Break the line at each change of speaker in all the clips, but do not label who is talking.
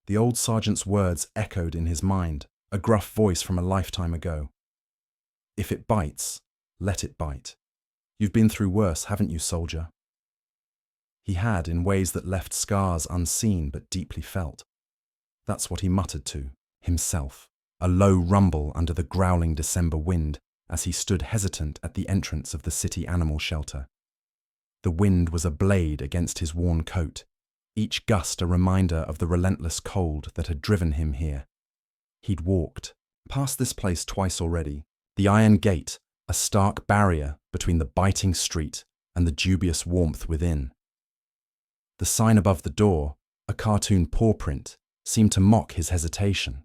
The old sergeant's words echoed in his mind, a gruff voice from a lifetime ago. If it bites, let it bite. You've been through worse, haven't you, soldier? He had, in ways that left scars unseen but deeply felt. That's what he muttered to himself, a low rumble under the growling December wind as he stood hesitant at the entrance of the city animal shelter. The wind was a blade against his worn coat, each gust a reminder of the relentless cold that had driven him here. He'd walked past this place twice already, the iron gate, a stark barrier between the biting street and the dubious warmth within. The sign above the door, a cartoon paw print, seemed to mock his hesitation.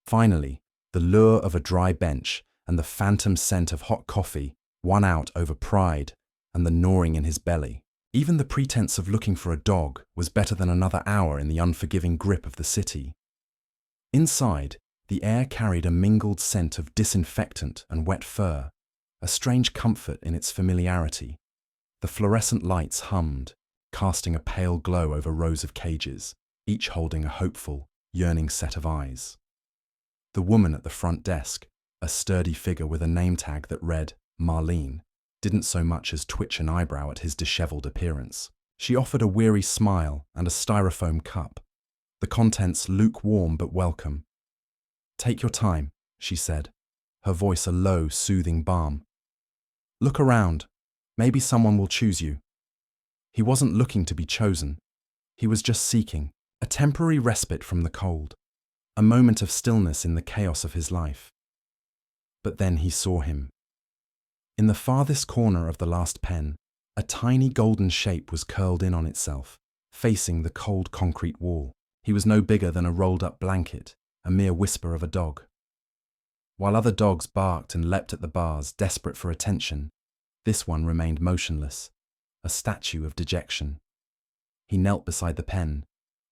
Finally, the lure of a dry bench and the phantom scent of hot coffee won out over pride and the gnawing in his belly. Even the pretense of looking for a dog was better than another hour in the unforgiving grip of the city. Inside, the air carried a mingled scent of disinfectant and wet fur, a strange comfort in its familiarity. The fluorescent lights hummed, casting a pale glow over rows of cages, each holding a hopeful, yearning set of eyes. The woman at the front desk, a sturdy figure with a name tag that read Marlene, didn't so much as twitch an eyebrow at his disheveled appearance. She offered a weary smile and a styrofoam cup, the contents lukewarm but welcome. "Take your time," she said, her voice a low, soothing balm. "Look around. Maybe someone will choose you." He wasn't looking to be chosen. He was just seeking a temporary respite from the cold, a moment of stillness in the chaos of his life. But then he saw him. In the farthest corner of the last pen, a tiny golden shape was curled in on itself, facing the cold concrete wall. He was no bigger than a rolled-up blanket, a mere whisper of a dog. While other dogs barked and leapt at the bars, desperate for attention, this one remained motionless, a statue of dejection. He knelt beside the pen,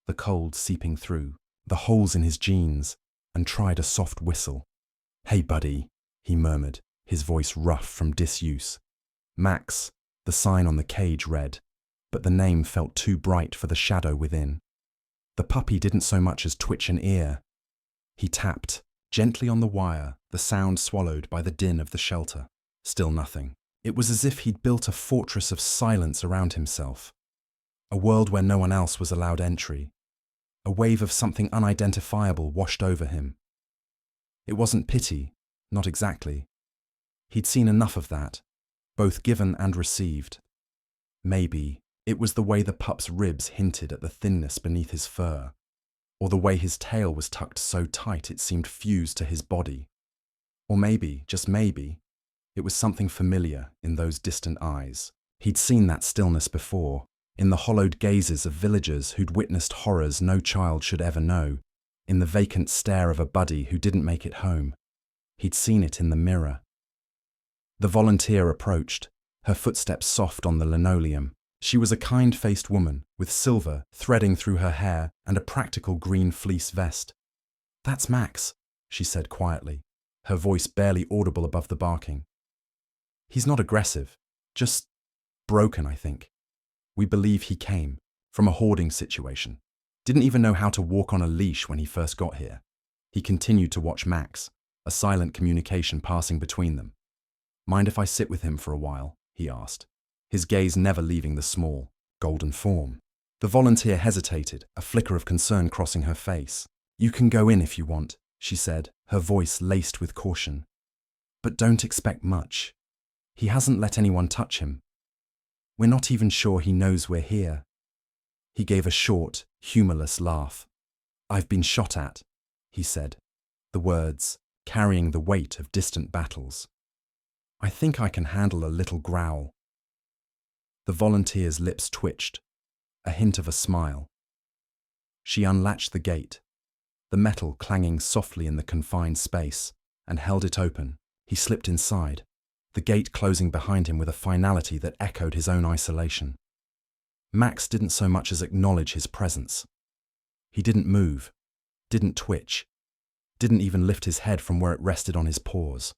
the cold seeping through the holes in his jeans, and tried a soft whistle. "Hey, buddy," he murmured, his voice rough from disuse. Max, the sign on the cage read, but the name felt too bright for the shadow within. The puppy didn't so much as twitch an ear. He tapped, gently on the wire, the sound swallowed by the din of the shelter. Still nothing. It was as if he'd built a fortress of silence around himself, a world where no one else was allowed entry. A wave of something unidentifiable washed over him. It wasn't pity, not exactly. He'd seen enough of that, both given and received. Maybe it was the way the pup's ribs hinted at the thinness beneath his fur, or the way his tail was tucked so tight it seemed fused to his body. Or maybe, just maybe, it was something familiar in those distant eyes. He'd seen that stillness before, in the hollowed gazes of villagers who'd witnessed horrors no child should ever know, in the vacant stare of a buddy who didn't make it home. He'd seen it in the mirror. The volunteer approached, her footsteps soft on the linoleum. She was a kind-faced woman, with silver threading through her hair and a practical green fleece vest. "That's Max," she said quietly, her voice barely audible above the barking. "He's not aggressive, just broken, I think. We believe he came from a hoarding situation. Didn't even know how to walk on a leash when he first got here." He continued to watch Max, a silent communication passing between them. "Mind if I sit with him for a while?" he asked, his gaze never leaving the small, golden form. The volunteer hesitated, a flicker of concern crossing her face. "You can go in if you want," she said, her voice laced with caution. "But don't expect much. He hasn't let anyone touch him. We're not even sure he knows we're here." He gave a short, humorless laugh. "I've been shot at," he said, the words carrying the weight of distant battles. "I think I can handle a little growl." The volunteer's lips twitched, a hint of a smile. She unlatched the gate, the metal clanging softly in the confined space, and held it open. He slipped inside, the gate closing behind him with a finality that echoed his own isolation. Max didn't so much as acknowledge his presence. He didn't move, didn't twitch, didn't even lift his head from where it rested on his paws.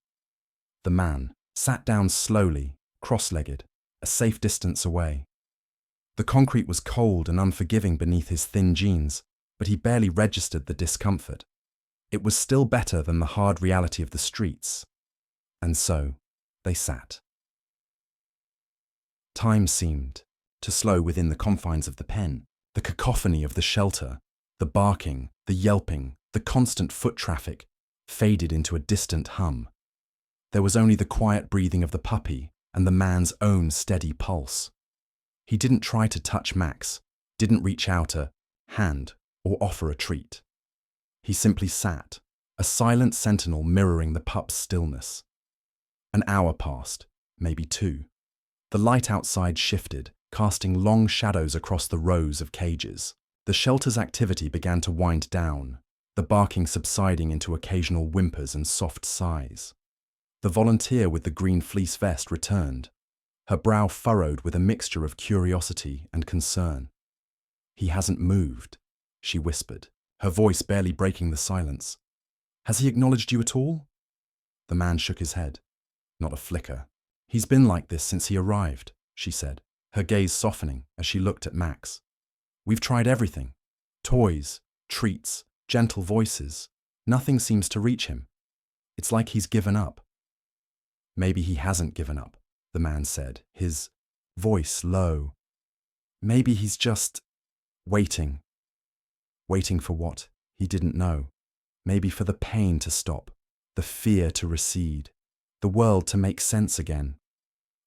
The man sat down slowly, cross-legged, a safe distance away. The concrete was cold and unforgiving beneath his thin jeans, but he barely registered the discomfort. It was still better than the hard reality of the streets. And so, they sat. Time seemed to slow within the confines of the pen. The cacophony of the shelter, the barking, the yelping, the constant foot traffic, faded into a distant hum. There was only the quiet breathing of the puppy and the man's own steady pulse. He didn't try to touch Max, didn't reach out a hand or offer a treat. He simply sat, a silent sentinel mirroring the pup's stillness. An hour passed, maybe 2. The light outside shifted, casting long shadows across the rows of cages. The shelter's activity began to wind down, the barking subsiding into occasional whimpers and soft sighs. The volunteer with the green fleece vest returned, her brow furrowed with a mixture of curiosity and concern. "He hasn't moved," she whispered, her voice barely breaking the silence. "Has he acknowledged you at all?" The man shook his head. "Not a flicker. He's been like this since he arrived," she said, her gaze softening as she looked at Max. "We've tried everything. Toys, treats, gentle voices. Nothing seems to reach him. It's like he's given up." "Maybe he hasn't given up," the man said, his voice low. "Maybe he's just waiting. Waiting for what? He didn't know. Maybe for the pain to stop, the fear to recede, the world to make sense again.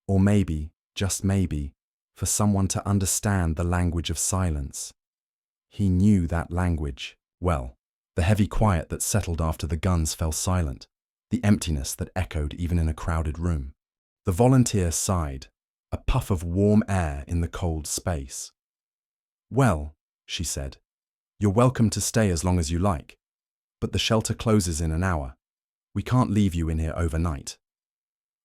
Or maybe, just maybe, for someone to understand the language of silence. He knew that language well. The heavy quiet that settled after the guns fell silent, the emptiness that echoed even in a crowded room. The volunteer sighed, a puff of warm air in the cold space. "Well," she said, "you're welcome to stay as long as you like, but the shelter closes in an hour. We can't leave you in here overnight."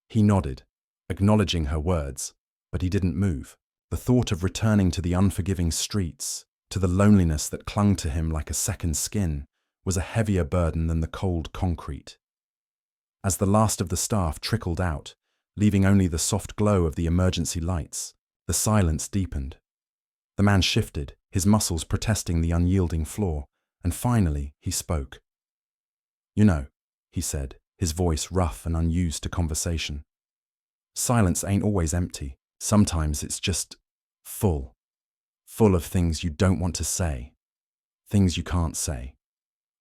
He nodded, acknowledging her words, but he didn't move. The thought of returning to the unforgiving streets, to the loneliness that clung to him like a second skin, was a heavier burden than the cold concrete. As the last of the staff trickled out, leaving only the soft glow of the emergency lights, the silence deepened. The man shifted, his muscles protesting the unyielding floor, and finally he spoke. "You know," he said, his voice rough and unused to conversation, "silence ain't always empty. Sometimes it's just full. Full of things you don't want to say. Things you can't say."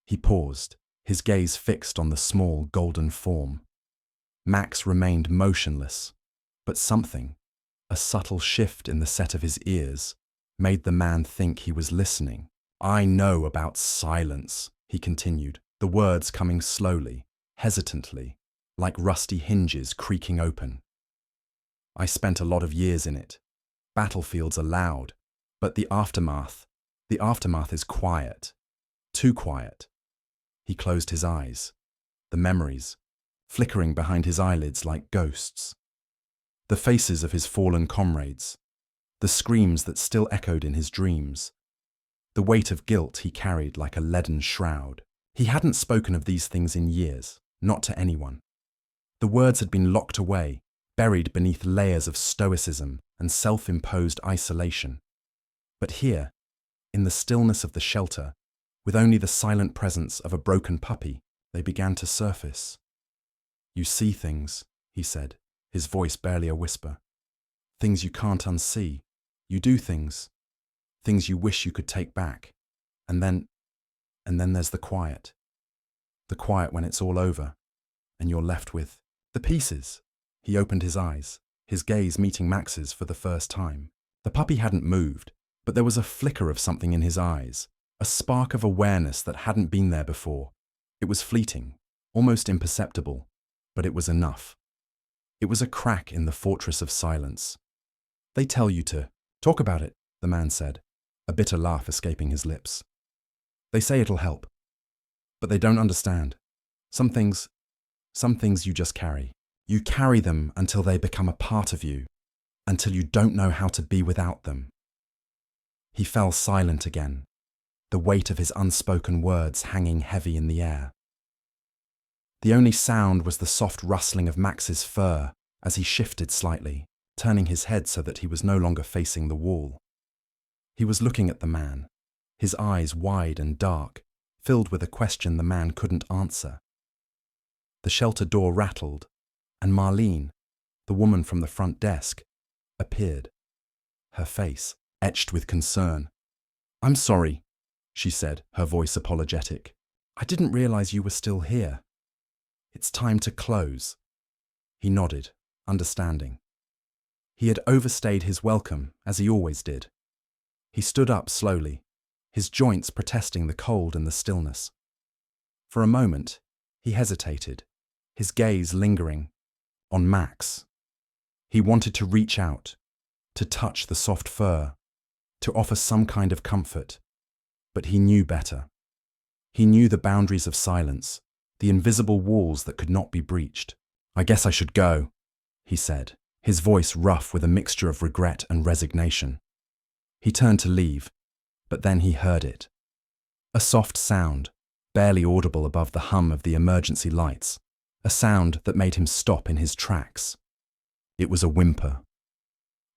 He paused, his gaze fixed on the small golden form. Max remained motionless, but something, a subtle shift in the set of his ears, made the man think he was listening. "I know about silence," he continued, the words coming slowly, hesitantly, like rusty hinges creaking open. "I spent a lot of years in it. Battlefields are loud, but the aftermath is quiet. Too quiet." He closed his eyes, the memories flickering behind his eyelids like ghosts. The faces of his fallen comrades, the screams that still echoed in his dreams, the weight of guilt he carried like a leaden shroud. He hadn't spoken of these things in years, not to anyone. The words had been locked away, buried beneath layers of stoicism and self-imposed isolation. But here, in the stillness of the shelter, with only the silent presence of a broken puppy, they began to surface. "You see things," he said, his voice barely a whisper. "Things you can't unsee. You do things you wish you could take back. And then there's the quiet. The quiet when it's all over, and you're left with the pieces." He opened his eyes, his gaze meeting Max's for the first time. The puppy hadn't moved, but there was a flicker of something in his eyes, a spark of awareness that hadn't been there before. It was fleeting, almost imperceptible, but it was enough. It was a crack in the fortress of silence. "They tell you to talk about it," the man said, a bitter laugh escaping his lips. "They say it'll help, but they don't understand. Some things you just carry. You carry them until they become a part of you, until you don't know how to be without them." He fell silent again, the weight of his unspoken words hanging heavy in the air. The only sound was the soft rustling of Max's fur as he shifted slightly, turning his head so that he was no longer facing the wall. He was looking at the man, his eyes wide and dark, filled with a question the man couldn't answer. The shelter door rattled, and Marlene, the woman from the front desk, appeared, her face etched with concern. "I'm sorry," she said, her voice apologetic. "I didn't realize you were still here. It's time to close." He nodded, understanding. He had overstayed his welcome, as he always did. He stood up slowly, his joints protesting the cold and the stillness. For a moment, he hesitated, his gaze lingering on Max. He wanted to reach out, to touch the soft fur, to offer some kind of comfort, but he knew better. He knew the boundaries of silence, the invisible walls that could not be breached. "I guess I should go," he said, his voice rough with a mixture of regret and resignation. He turned to leave, but then he heard it. A soft sound, barely audible above the hum of the emergency lights, a sound that made him stop in his tracks. It was a whimper.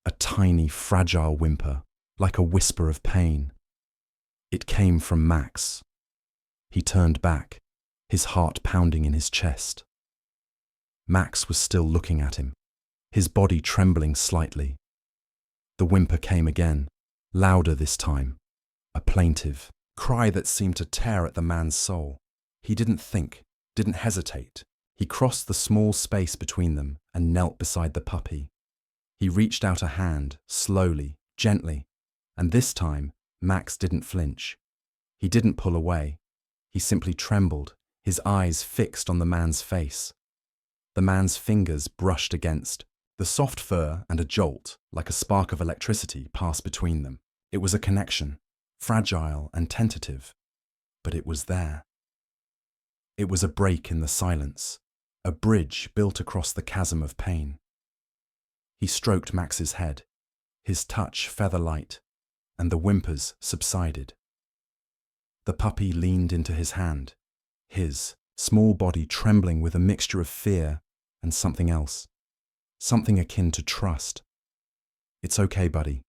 A tiny, fragile whimper, like a whisper of pain. It came from Max. He turned back, his heart pounding in his chest. Max was still looking at him, his body trembling slightly. The whimper came again, louder this time, a plaintive cry that seemed to tear at the man's soul. He didn't think, didn't hesitate. He crossed the small space between them and knelt beside the puppy. He reached out a hand, slowly, gently, and this time Max didn't flinch. He didn't pull away. He simply trembled, his eyes fixed on the man's face. The man's fingers brushed against the soft fur, and a jolt, like a spark of electricity, passed between them. It was a connection, fragile and tentative, but it was there. It was a break in the silence, a bridge built across the chasm of pain. He stroked Max's head, his touch feather-light, and the whimpers subsided. The puppy leaned into his hand, his small body trembling with a mixture of fear and something else, something akin to trust. "It's okay, buddy,"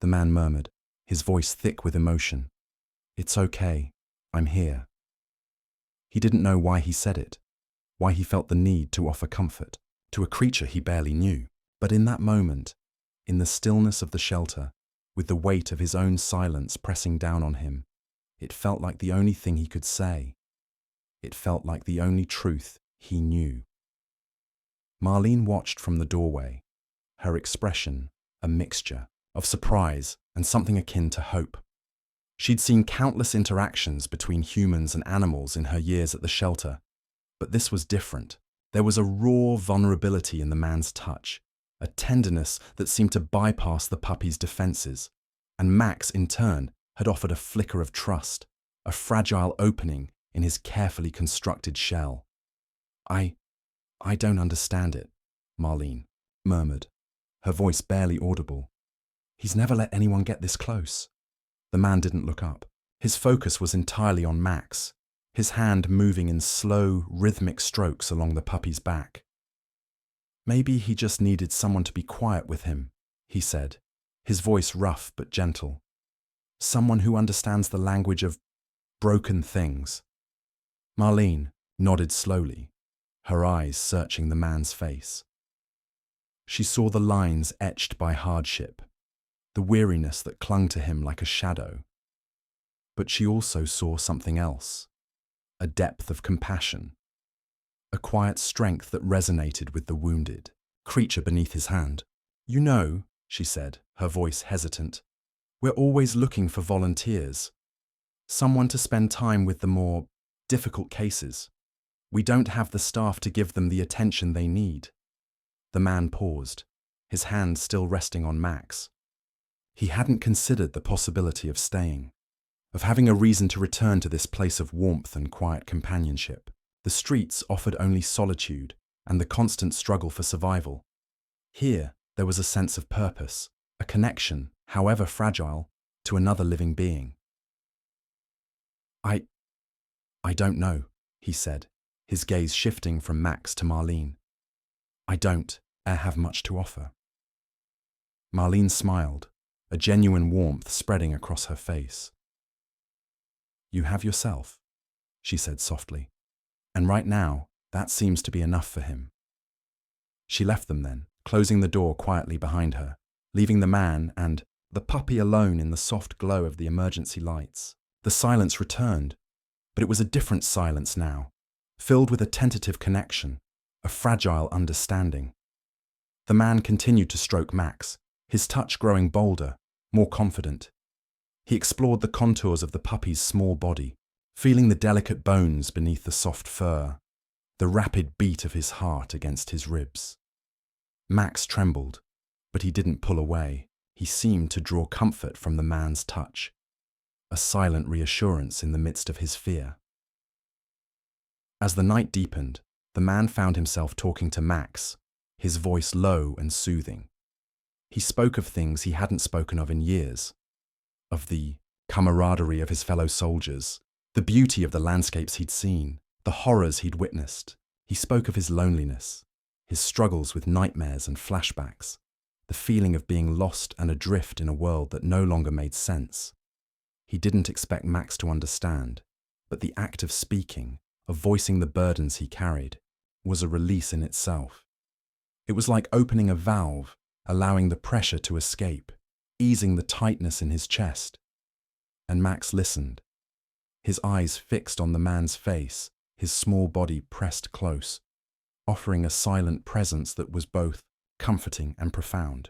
the man murmured, his voice thick with emotion. "It's okay, I'm here." He didn't know why he said it, why he felt the need to offer comfort to a creature he barely knew. But in that moment, in the stillness of the shelter, with the weight of his own silence pressing down on him, it felt like the only thing he could say. It felt like the only truth he knew. Marlene watched from the doorway, her expression a mixture of surprise and something akin to hope. She'd seen countless interactions between humans and animals in her years at the shelter, but this was different. There was a raw vulnerability in the man's touch, a tenderness that seemed to bypass the puppy's defenses, and Max, in turn, had offered a flicker of trust, a fragile opening in his carefully constructed shell. I don't understand it," Marlene murmured, her voice barely audible. "He's never let anyone get this close." The man didn't look up. His focus was entirely on Max, his hand moving in slow, rhythmic strokes along the puppy's back. "Maybe he just needed someone to be quiet with him," he said, his voice rough but gentle. "Someone who understands the language of broken things." Marlene nodded slowly, her eyes searching the man's face. She saw the lines etched by hardship, the weariness that clung to him like a shadow. But she also saw something else, a depth of compassion, a quiet strength that resonated with the wounded creature beneath his hand. "You know," she said, her voice hesitant, "we're always looking for volunteers, someone to spend time with the more difficult cases. We don't have the staff to give them the attention they need." The man paused, his hand still resting on Max. He hadn't considered the possibility of staying, of having a reason to return to this place of warmth and quiet companionship. The streets offered only solitude and the constant struggle for survival. Here, there was a sense of purpose, a connection, however fragile, to another living being. I don't know," he said, his gaze shifting from Max to Marlene. "I don't have much to offer." Marlene smiled, a genuine warmth spreading across her face. You have yourself, she said softly. And right now, that seems to be enough for him. She left them then, closing the door quietly behind her, leaving the man and the puppy alone in the soft glow of the emergency lights. The silence returned, but it was a different silence now, filled with a tentative connection, a fragile understanding. The man continued to stroke Max, his touch growing bolder, more confident. He explored the contours of the puppy's small body, feeling the delicate bones beneath the soft fur, the rapid beat of his heart against his ribs. Max trembled, but he didn't pull away. He seemed to draw comfort from the man's touch, a silent reassurance in the midst of his fear. As the night deepened, the man found himself talking to Max, his voice low and soothing. He spoke of things he hadn't spoken of in years, of the camaraderie of his fellow soldiers, the beauty of the landscapes he'd seen, the horrors he'd witnessed. He spoke of his loneliness, his struggles with nightmares and flashbacks, the feeling of being lost and adrift in a world that no longer made sense. He didn't expect Max to understand, but the act of speaking, of voicing the burdens he carried, was a release in itself. It was like opening a valve, allowing the pressure to escape, easing the tightness in his chest. And Max listened, his eyes fixed on the man's face, his small body pressed close, offering a silent presence that was both comforting and profound.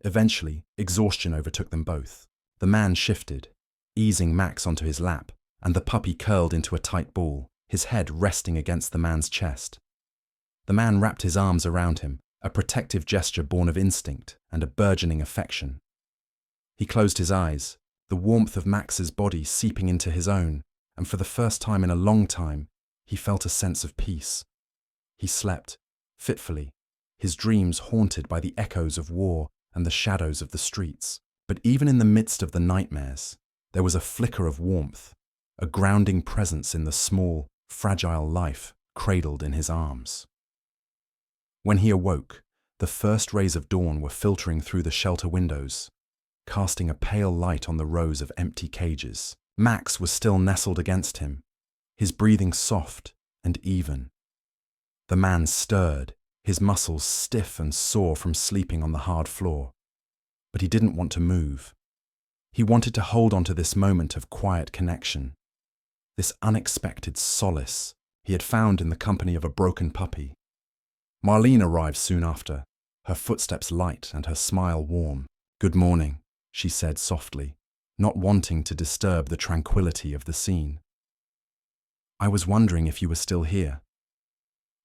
Eventually, exhaustion overtook them both. The man shifted, easing Max onto his lap, and the puppy curled into a tight ball, his head resting against the man's chest. The man wrapped his arms around him, a protective gesture born of instinct and a burgeoning affection. He closed his eyes, the warmth of Max's body seeping into his own, and for the first time in a long time, he felt a sense of peace. He slept, fitfully, his dreams haunted by the echoes of war and the shadows of the streets. But even in the midst of the nightmares, there was a flicker of warmth, a grounding presence in the small, fragile life cradled in his arms. When he awoke, the first rays of dawn were filtering through the shelter windows, casting a pale light on the rows of empty cages. Max was still nestled against him, his breathing soft and even. The man stirred, his muscles stiff and sore from sleeping on the hard floor. But he didn't want to move. He wanted to hold on to this moment of quiet connection, this unexpected solace he had found in the company of a broken puppy. Marlene arrived soon after, her footsteps light and her smile warm. "Good morning," she said softly, not wanting to disturb the tranquility of the scene. "I was wondering if you were still here."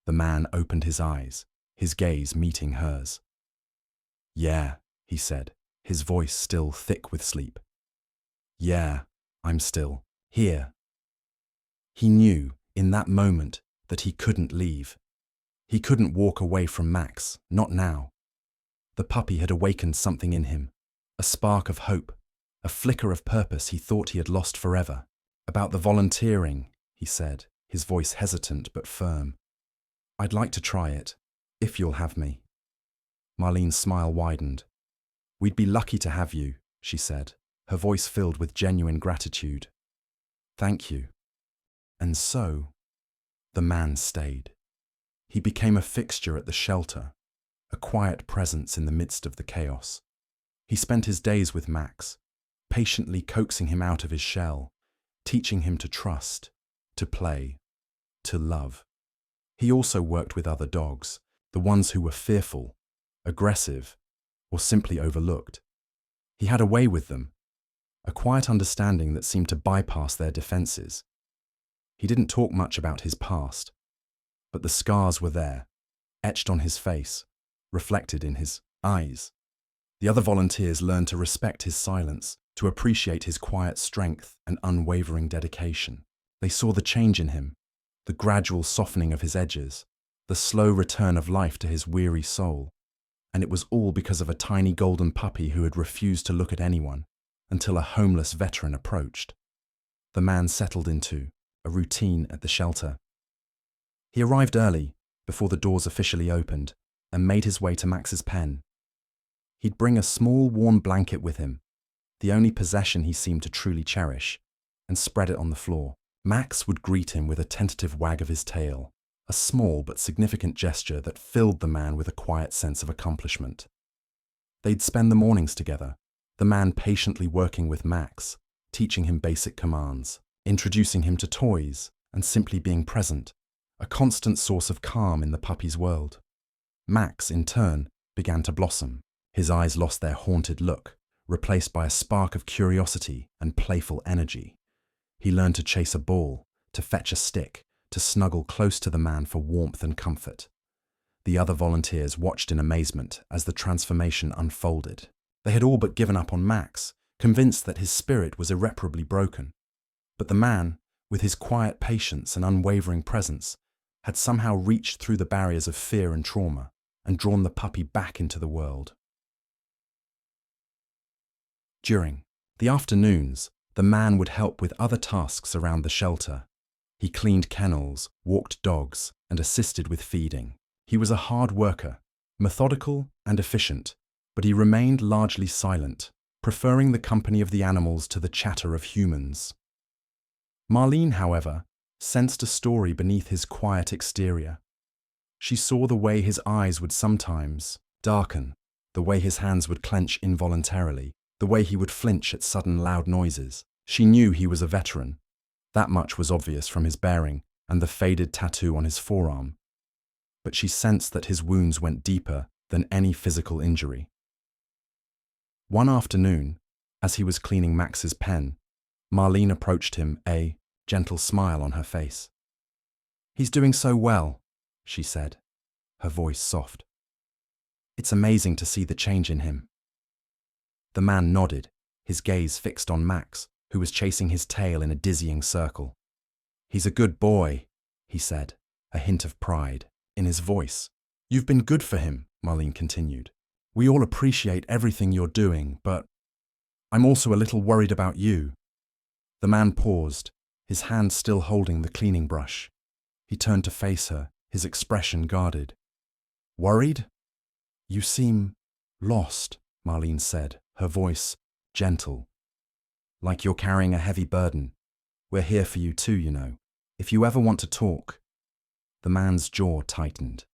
The man opened his eyes, his gaze meeting hers. "Yeah," he said, his voice still thick with sleep. "Yeah, I'm still here." He knew, in that moment, that he couldn't leave. He couldn't walk away from Max, not now. The puppy had awakened something in him, a spark of hope, a flicker of purpose he thought he had lost forever. "About the volunteering," he said, his voice hesitant but firm. "I'd like to try it, if you'll have me." Marlene's smile widened. "We'd be lucky to have you," she said, her voice filled with genuine gratitude. "Thank you." And so, the man stayed. He became a fixture at the shelter, a quiet presence in the midst of the chaos. He spent his days with Max, patiently coaxing him out of his shell, teaching him to trust, to play, to love. He also worked with other dogs, the ones who were fearful, aggressive, or simply overlooked. He had a way with them, a quiet understanding that seemed to bypass their defenses. He didn't talk much about his past, but the scars were there, etched on his face, reflected in his eyes. The other volunteers learned to respect his silence, to appreciate his quiet strength and unwavering dedication. They saw the change in him, the gradual softening of his edges, the slow return of life to his weary soul. And it was all because of a tiny golden puppy who had refused to look at anyone until a homeless veteran approached. The man settled into a routine at the shelter. He arrived early, before the doors officially opened, and made his way to Max's pen. He'd bring a small warm blanket with him, the only possession he seemed to truly cherish, and spread it on the floor. Max would greet him with a tentative wag of his tail, a small but significant gesture that filled the man with a quiet sense of accomplishment. They'd spend the mornings together, the man patiently working with Max, teaching him basic commands, introducing him to toys, and simply being present, a constant source of calm in the puppy's world. Max, in turn, began to blossom. His eyes lost their haunted look, replaced by a spark of curiosity and playful energy. He learned to chase a ball, to fetch a stick, to snuggle close to the man for warmth and comfort. The other volunteers watched in amazement as the transformation unfolded. They had all but given up on Max, convinced that his spirit was irreparably broken. But the man, with his quiet patience and unwavering presence, had somehow reached through the barriers of fear and trauma and drawn the puppy back into the world. During the afternoons, the man would help with other tasks around the shelter. He cleaned kennels, walked dogs, and assisted with feeding. He was a hard worker, methodical and efficient, but he remained largely silent, preferring the company of the animals to the chatter of humans. Marlene, however, sensed a story beneath his quiet exterior. She saw the way his eyes would sometimes darken, the way his hands would clench involuntarily, the way he would flinch at sudden loud noises. She knew he was a veteran. That much was obvious from his bearing and the faded tattoo on his forearm. But she sensed that his wounds went deeper than any physical injury. One afternoon, as he was cleaning Max's pen, Marlene approached him, a gentle smile on her face. "He's doing so well," she said, her voice soft. "It's amazing to see the change in him." The man nodded, his gaze fixed on Max, who was chasing his tail in a dizzying circle. "He's a good boy," he said, a hint of pride in his voice. "You've been good for him," Marlene continued. "We all appreciate everything you're doing, but I'm also a little worried about you." The man paused, his hand still holding the cleaning brush. He turned to face her, his expression guarded. "Worried? You seem lost," Marlene said, her voice gentle. "Like you're carrying a heavy burden. We're here for you too, you know. If you ever want to talk." The man's jaw tightened.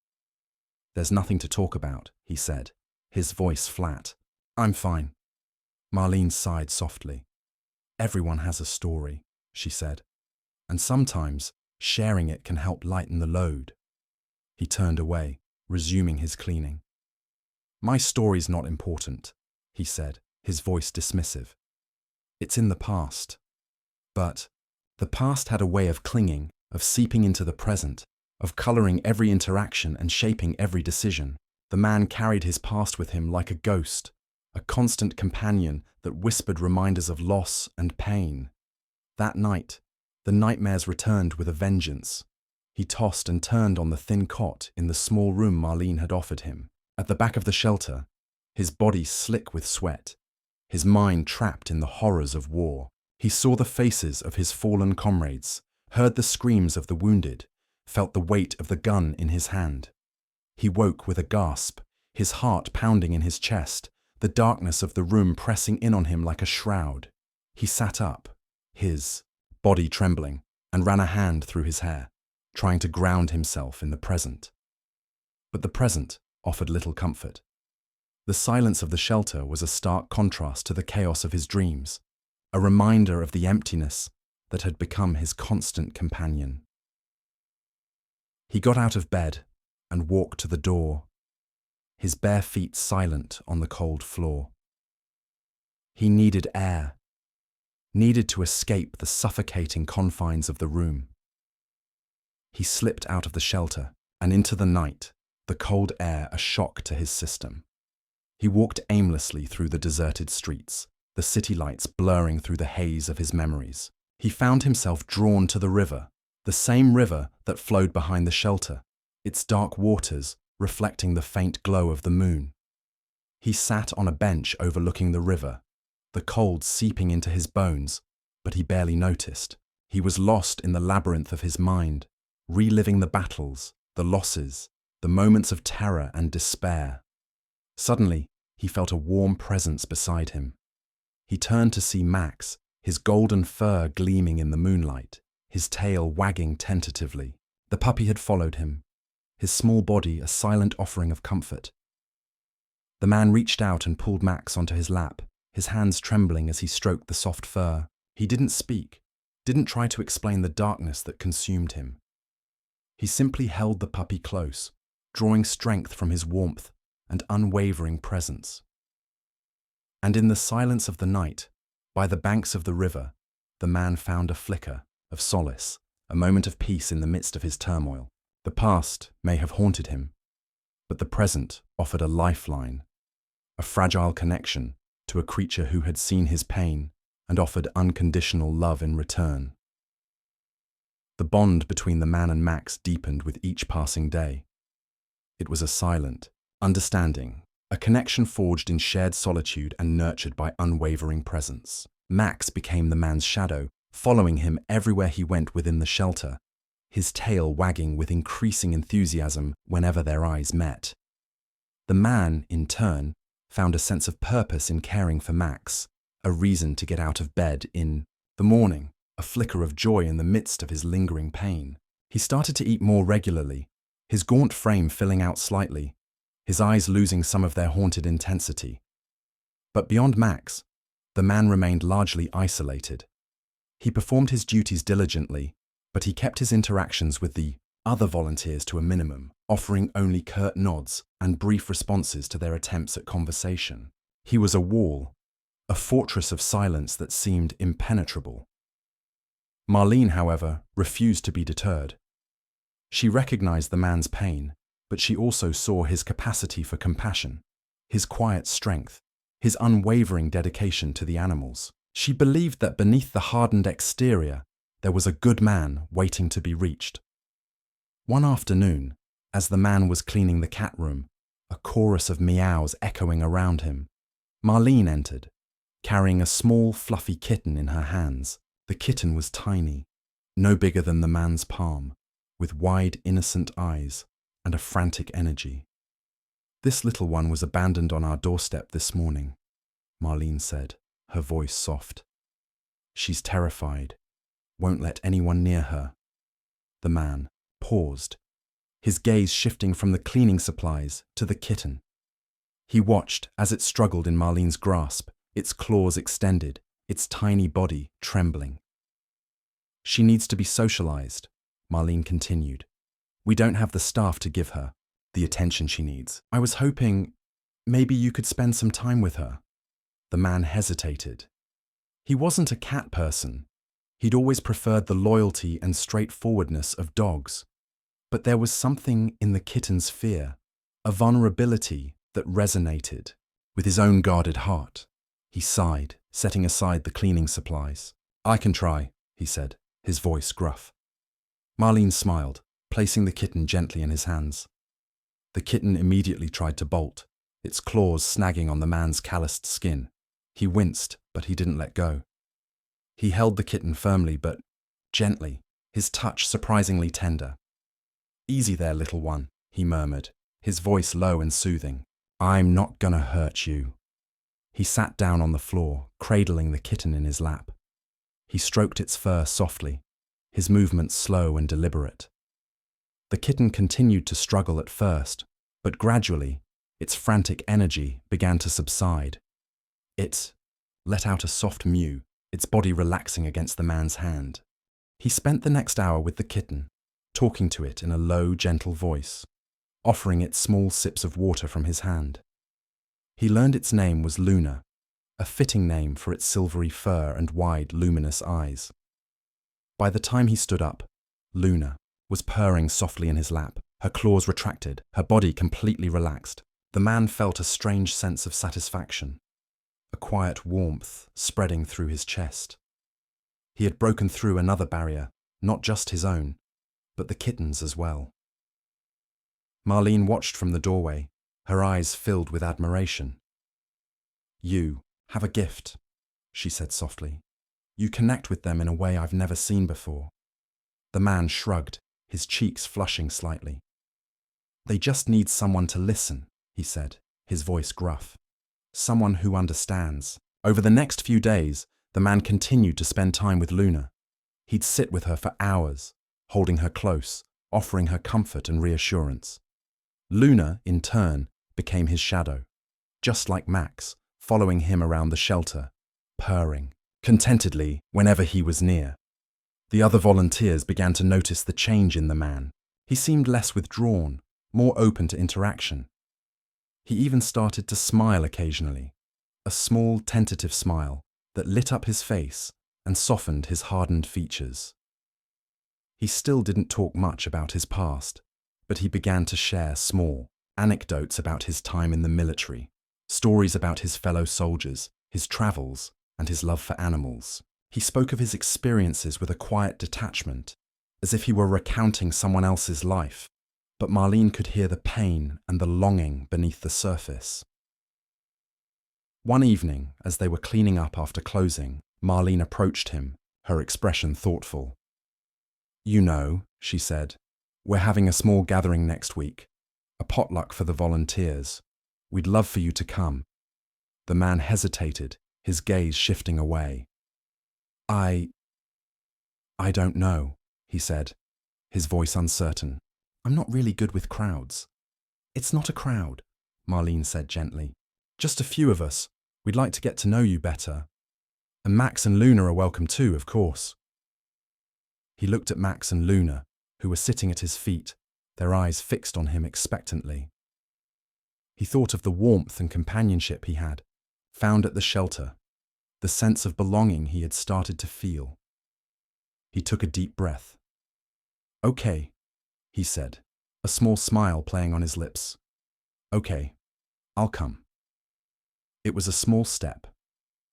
"There's nothing to talk about," he said, his voice flat. "I'm fine." Marlene sighed softly. "Everyone has a story," she said, "and sometimes sharing it can help lighten the load." He turned away, resuming his cleaning. "My story's not important," he said, his voice dismissive. "It's in the past." But the past had a way of clinging, of seeping into the present, of coloring every interaction and shaping every decision. The man carried his past with him like a ghost, a constant companion that whispered reminders of loss and pain. That night, the nightmares returned with a vengeance. He tossed and turned on the thin cot in the small room Marlene had offered him. At the back of the shelter, his body slick with sweat, his mind trapped in the horrors of war. He saw the faces of his fallen comrades, heard the screams of the wounded, felt the weight of the gun in his hand. He woke with a gasp, his heart pounding in his chest, the darkness of the room pressing in on him like a shroud. He sat up, his body trembling, and ran a hand through his hair, trying to ground himself in the present. But the present offered little comfort. The silence of the shelter was a stark contrast to the chaos of his dreams, a reminder of the emptiness that had become his constant companion. He got out of bed and walked to the door, his bare feet silent on the cold floor. He needed air, needed to escape the suffocating confines of the room. He slipped out of the shelter and into the night, the cold air a shock to his system. He walked aimlessly through the deserted streets, the city lights blurring through the haze of his memories. He found himself drawn to the river, the same river that flowed behind the shelter, its dark waters reflecting the faint glow of the moon. He sat on a bench overlooking the river, the cold seeping into his bones, but he barely noticed. He was lost in the labyrinth of his mind, reliving the battles, the losses, the moments of terror and despair. Suddenly, he felt a warm presence beside him. He turned to see Max, his golden fur gleaming in the moonlight, his tail wagging tentatively. The puppy had followed him, his small body a silent offering of comfort. The man reached out and pulled Max onto his lap, his hands trembling as he stroked the soft fur. He didn't speak, didn't try to explain the darkness that consumed him. He simply held the puppy close, drawing strength from his warmth and unwavering presence. And in the silence of the night, by the banks of the river, the man found a flicker of solace, a moment of peace in the midst of his turmoil. The past may have haunted him, but the present offered a lifeline, a fragile connection to a creature who had seen his pain and offered unconditional love in return. The bond between the man and Max deepened with each passing day. It was a silent, understanding, a connection forged in shared solitude and nurtured by unwavering presence. Max became the man's shadow, following him everywhere he went within the shelter, his tail wagging with increasing enthusiasm whenever their eyes met. The man, in turn, found a sense of purpose in caring for Max, a reason to get out of bed in the morning, a flicker of joy in the midst of his lingering pain. He started to eat more regularly, his gaunt frame filling out slightly, his eyes losing some of their haunted intensity. But beyond Max, the man remained largely isolated. He performed his duties diligently, but he kept his interactions with the other volunteers to a minimum, offering only curt nods and brief responses to their attempts at conversation. He was a wall, a fortress of silence that seemed impenetrable. Marlene, however, refused to be deterred. She recognized the man's pain, but she also saw his capacity for compassion, his quiet strength, his unwavering dedication to the animals. She believed that beneath the hardened exterior, there was a good man waiting to be reached. One afternoon, as the man was cleaning the cat room, a chorus of meows echoing around him, Marlene entered, carrying a small, fluffy kitten in her hands. The kitten was tiny, no bigger than the man's palm, with wide, innocent eyes and a frantic energy. "This little one was abandoned on our doorstep this morning," Marlene said, her voice soft. "She's terrified, won't let anyone near her." The man paused, his gaze shifting from the cleaning supplies to the kitten. He watched as it struggled in Marlene's grasp, its claws extended, its tiny body trembling. "She needs to be socialized," Marlene continued. "We don't have the staff to give her the attention she needs. I was hoping maybe you could spend some time with her." The man hesitated. He wasn't a cat person. He'd always preferred the loyalty and straightforwardness of dogs. But there was something in the kitten's fear, a vulnerability that resonated with his own guarded heart. He sighed, setting aside the cleaning supplies. "I can try," he said, his voice gruff. Marlene smiled, placing the kitten gently in his hands. The kitten immediately tried to bolt, its claws snagging on the man's calloused skin. He winced, but he didn't let go. He held the kitten firmly but gently, his touch surprisingly tender. "Easy there, little one," he murmured, his voice low and soothing. "I'm not gonna hurt you." He sat down on the floor, cradling the kitten in his lap. He stroked its fur softly, his movements slow and deliberate. The kitten continued to struggle at first, but gradually, its frantic energy began to subside. It let out a soft mew, its body relaxing against the man's hand. He spent the next hour with the kitten, talking to it in a low, gentle voice, offering it small sips of water from his hand. He learned its name was Luna, a fitting name for its silvery fur and wide, luminous eyes. By the time he stood up, Luna was purring softly in his lap, her claws retracted, her body completely relaxed. The man felt a strange sense of satisfaction, a quiet warmth spreading through his chest. He had broken through another barrier, not just his own, but the kitten's as well. Marlene watched from the doorway, her eyes filled with admiration. "You have a gift," she said softly. "You connect with them in a way I've never seen before." The man shrugged, his cheeks flushing slightly. "They just need someone to listen," he said, his voice gruff. "Someone who understands." Over the next few days, The man continued to spend time with Luna. He'd sit with her for hours, holding her close, offering her comfort and reassurance. Luna, in turn, became his shadow, just like Max, following him around the shelter, purring contentedly whenever he was near. The other volunteers began to notice the change in the man. He seemed less withdrawn, more open to interaction. He even started to smile occasionally, a small, tentative smile that lit up his face and softened his hardened features. He still didn't talk much about his past, but he began to share small anecdotes about his time in the military, stories about his fellow soldiers, his travels, and his love for animals. He spoke of his experiences with a quiet detachment, as if he were recounting someone else's life, but Marlene could hear the pain and the longing beneath the surface. One evening, as they were cleaning up after closing, Marlene approached him, her expression thoughtful. "You know," she said, "we're having a small gathering next week, a potluck for the volunteers. We'd love for you to come." The man hesitated, his gaze shifting away. I don't know," he said, his voice uncertain. "I'm not really good with crowds." "It's not a crowd," Marlene said gently. "Just a few of us. We'd like to get to know you better. And Max and Luna are welcome too, of course." He looked at Max and Luna, who were sitting at his feet, their eyes fixed on him expectantly. He thought of the warmth and companionship he had found at the shelter, the sense of belonging he had started to feel. He took a deep breath. "Okay," he said, a small smile playing on his lips. "Okay, I'll come." It was a small step,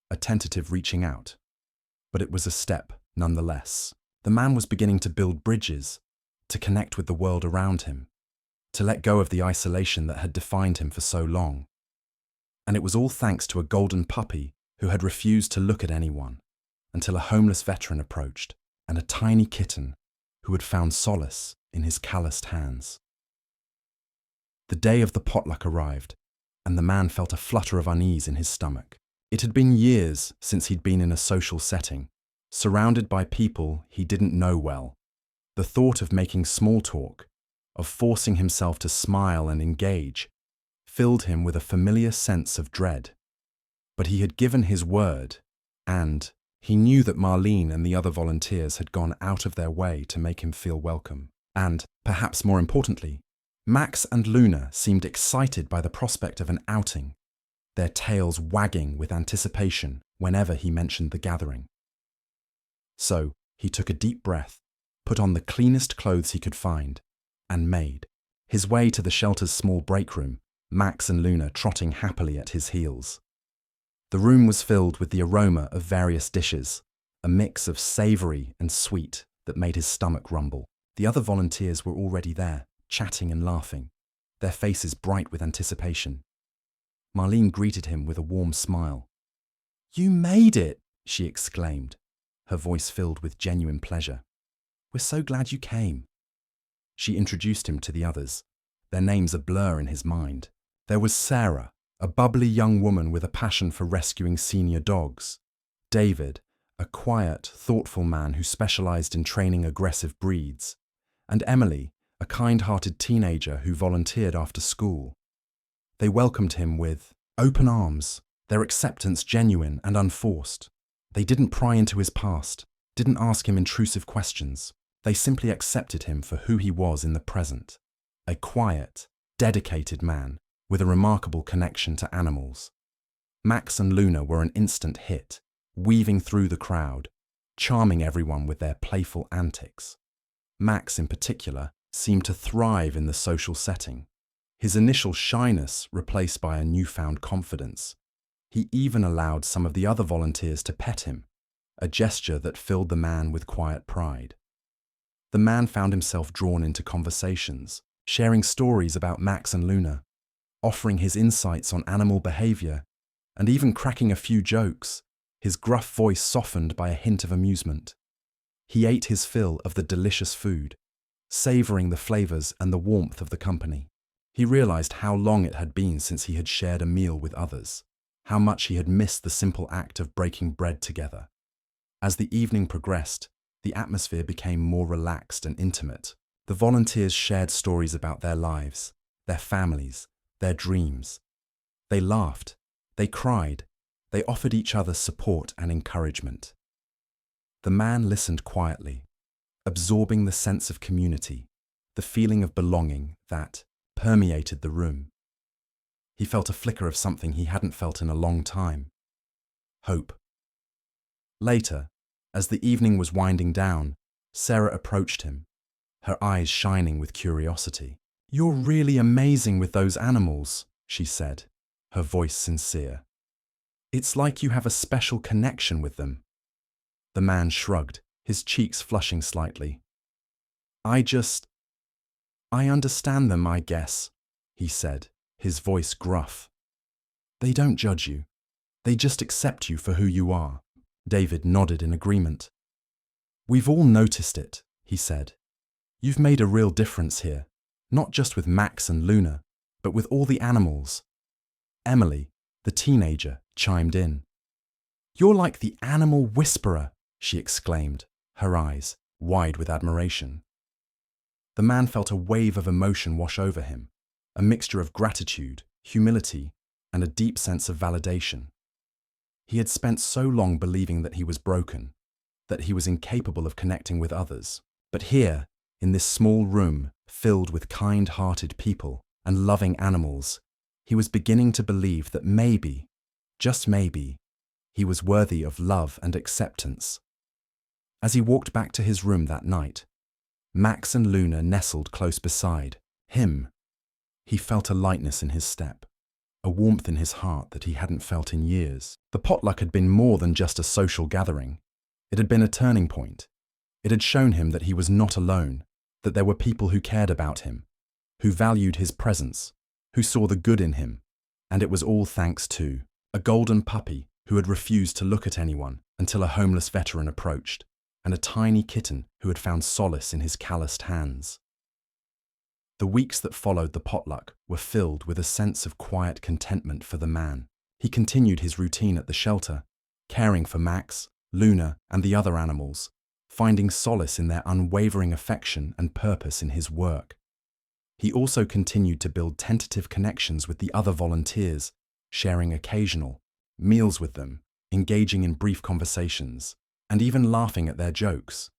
a tentative reaching out, but it was a step nonetheless. The man was beginning to build bridges, to connect with the world around him, to let go of the isolation that had defined him for so long. And it was all thanks to a golden puppy who had refused to look at anyone, until a homeless veteran approached, and a tiny kitten who had found solace in his calloused hands. The day of the potluck arrived, and the man felt a flutter of unease in his stomach. It had been years since he'd been in a social setting, surrounded by people he didn't know well. The thought of making small talk, of forcing himself to smile and engage, filled him with a familiar sense of dread. But he had given his word, and he knew that Marlene and the other volunteers had gone out of their way to make him feel welcome. And, perhaps more importantly, Max and Luna seemed excited by the prospect of an outing, their tails wagging with anticipation whenever he mentioned the gathering. So he took a deep breath, put on the cleanest clothes he could find, and made his way to the shelter's small break room, Max and Luna trotting happily at his heels. The room was filled with the aroma of various dishes, a mix of savoury and sweet that made his stomach rumble. The other volunteers were already there, chatting and laughing, their faces bright with anticipation. Marlene greeted him with a warm smile. "You made it!" she exclaimed, her voice filled with genuine pleasure. "We're so glad you came." She introduced him to the others, their names a blur in his mind. There was Sarah, a bubbly young woman with a passion for rescuing senior dogs. David, a quiet, thoughtful man who specialized in training aggressive breeds. And Emily, a kind-hearted teenager who volunteered after school. They welcomed him with open arms, their acceptance genuine and unforced. They didn't pry into his past, didn't ask him intrusive questions. They simply accepted him for who he was in the present. A quiet, dedicated man with a remarkable connection to animals. Max and Luna were an instant hit, weaving through the crowd, charming everyone with their playful antics. Max, in particular, seemed to thrive in the social setting, his initial shyness replaced by a newfound confidence. He even allowed some of the other volunteers to pet him, a gesture that filled the man with quiet pride. The man found himself drawn into conversations, sharing stories about Max and Luna, offering his insights on animal behavior, and even cracking a few jokes, his gruff voice softened by a hint of amusement. He ate his fill of the delicious food, savoring the flavors and the warmth of the company. He realized how long it had been since he had shared a meal with others, how much he had missed the simple act of breaking bread together. As the evening progressed, the atmosphere became more relaxed and intimate. The volunteers shared stories about their lives, their families, their dreams. They laughed, they cried, they offered each other support and encouragement. The man listened quietly, absorbing the sense of community, the feeling of belonging that permeated the room. He felt a flicker of something he hadn't felt in a long time: hope. Later, as the evening was winding down, Sarah approached him, her eyes shining with curiosity. "You're really amazing with those animals," she said, her voice sincere. "It's like you have a special connection with them." The man shrugged, his cheeks flushing slightly. I understand them, I guess," he said, his voice gruff. "They don't judge you. They just accept you for who you are." David nodded in agreement. "We've all noticed it," he said. "You've made a real difference here, not just with Max and Luna, but with all the animals." Emily, the teenager, chimed in. "You're like the animal whisperer," she exclaimed, her eyes wide with admiration. The man felt a wave of emotion wash over him, a mixture of gratitude, humility, and a deep sense of validation. He had spent so long believing that he was broken, that he was incapable of connecting with others. But here, in this small room filled with kind-hearted people and loving animals, he was beginning to believe that maybe, just maybe, he was worthy of love and acceptance. As he walked back to his room that night, Max and Luna nestled close beside him. He felt a lightness in his step, a warmth in his heart that he hadn't felt in years. The potluck had been more than just a social gathering. It had been a turning point. It had shown him that he was not alone, that there were people who cared about him, who valued his presence, who saw the good in him. And it was all thanks to a golden puppy who had refused to look at anyone until a homeless veteran approached, and a tiny kitten who had found solace in his calloused hands. The weeks that followed the potluck were filled with a sense of quiet contentment for the man. He continued his routine at the shelter, caring for Max, Luna, and the other animals, finding solace in their unwavering affection and purpose in his work. He also continued to build tentative connections with the other volunteers, sharing occasional meals with them, engaging in brief conversations, and even laughing at their jokes.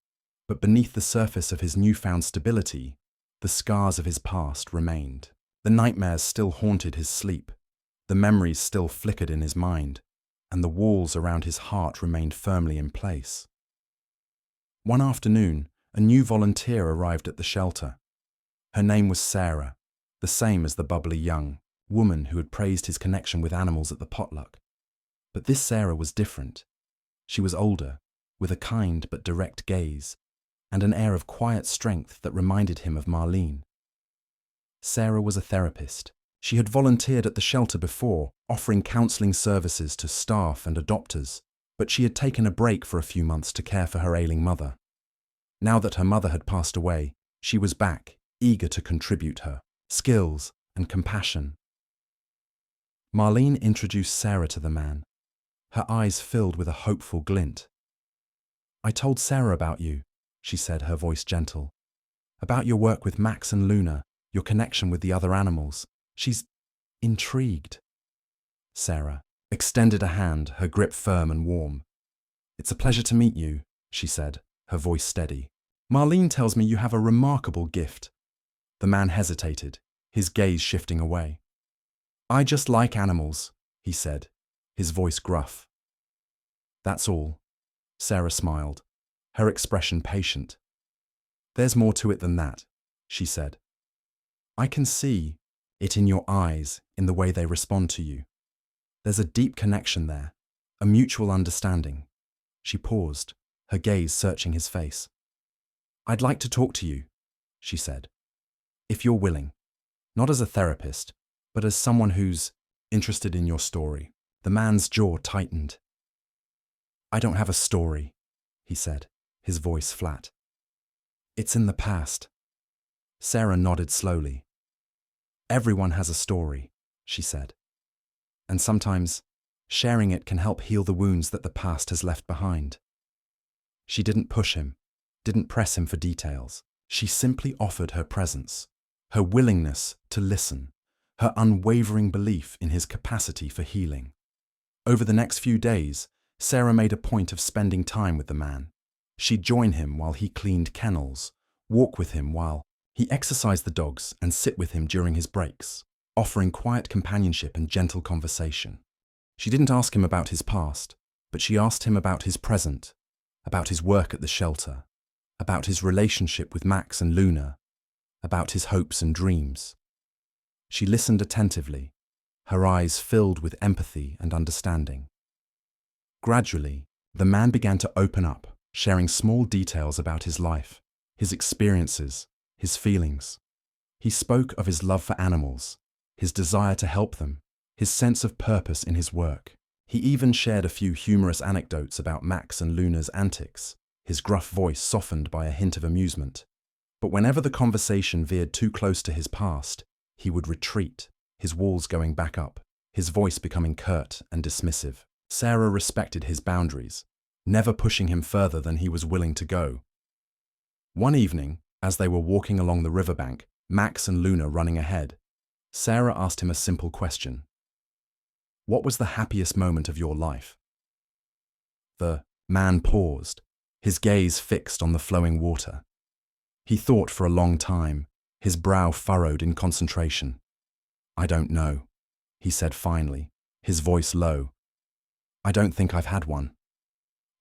But beneath the surface of his newfound stability, the scars of his past remained. The nightmares still haunted his sleep, the memories still flickered in his mind, and the walls around his heart remained firmly in place. One afternoon, a new volunteer arrived at the shelter. Her name was Sarah, the same as the bubbly young woman who had praised his connection with animals at the potluck. But this Sarah was different. She was older, with a kind but direct gaze, and an air of quiet strength that reminded him of Marlene. Sarah was a therapist. She had volunteered at the shelter before, offering counseling services to staff and adopters, but she had taken a break for a few months to care for her ailing mother. Now that her mother had passed away, she was back, eager to contribute her skills and compassion. Marlene introduced Sarah to the man, her eyes filled with a hopeful glint. "I told Sarah about you," she said, her voice gentle. "About your work with Max and Luna, your connection with the other animals. She's intrigued." Sarah extended a hand, her grip firm and warm. "It's a pleasure to meet you," she said, her voice steady. "Marlene tells me you have a remarkable gift." The man hesitated, his gaze shifting away. "I just like animals," he said, his voice gruff. "That's all." Sarah smiled, her expression patient. "There's more to it than that," she said. "I can see it in your eyes, in the way they respond to you. There's a deep connection there, a mutual understanding." She paused, her gaze searching his face. "I'd like to talk to you," she said, "if you're willing. Not as a therapist, but as someone who's interested in your story." The man's jaw tightened. "I don't have a story," he said, his voice flat. "It's in the past." Sarah nodded slowly. "Everyone has a story," she said. "And sometimes Sharing it can help heal the wounds that the past has left behind. She didn't push him, didn't press him for details. She simply offered her presence, her willingness to listen, her unwavering belief in his capacity for healing. Over the next few days, Sarah made a point of spending time with the man. She'd join him while he cleaned kennels, walk with him while he exercised the dogs, and sit with him during his breaks, offering quiet companionship and gentle conversation. She didn't ask him about his past, but she asked him about his present, about his work at the shelter, about his relationship with Max and Luna, about his hopes and dreams. She listened attentively, her eyes filled with empathy and understanding. Gradually, the man began to open up, sharing small details about his life, his experiences, his feelings. He spoke of his love for animals, his desire to help them, his sense of purpose in his work. He even shared a few humorous anecdotes about Max and Luna's antics, his gruff voice softened by a hint of amusement. But whenever the conversation veered too close to his past, he would retreat, his walls going back up, his voice becoming curt and dismissive. Sarah respected his boundaries, never pushing him further than he was willing to go. One evening, as they were walking along the riverbank, Max and Luna running ahead, Sarah asked him a simple question. What was the happiest moment of your life? The man paused, his gaze fixed on the flowing water. He thought for a long time, his brow furrowed in concentration. I don't know, he said finally, his voice low. I don't think I've had one.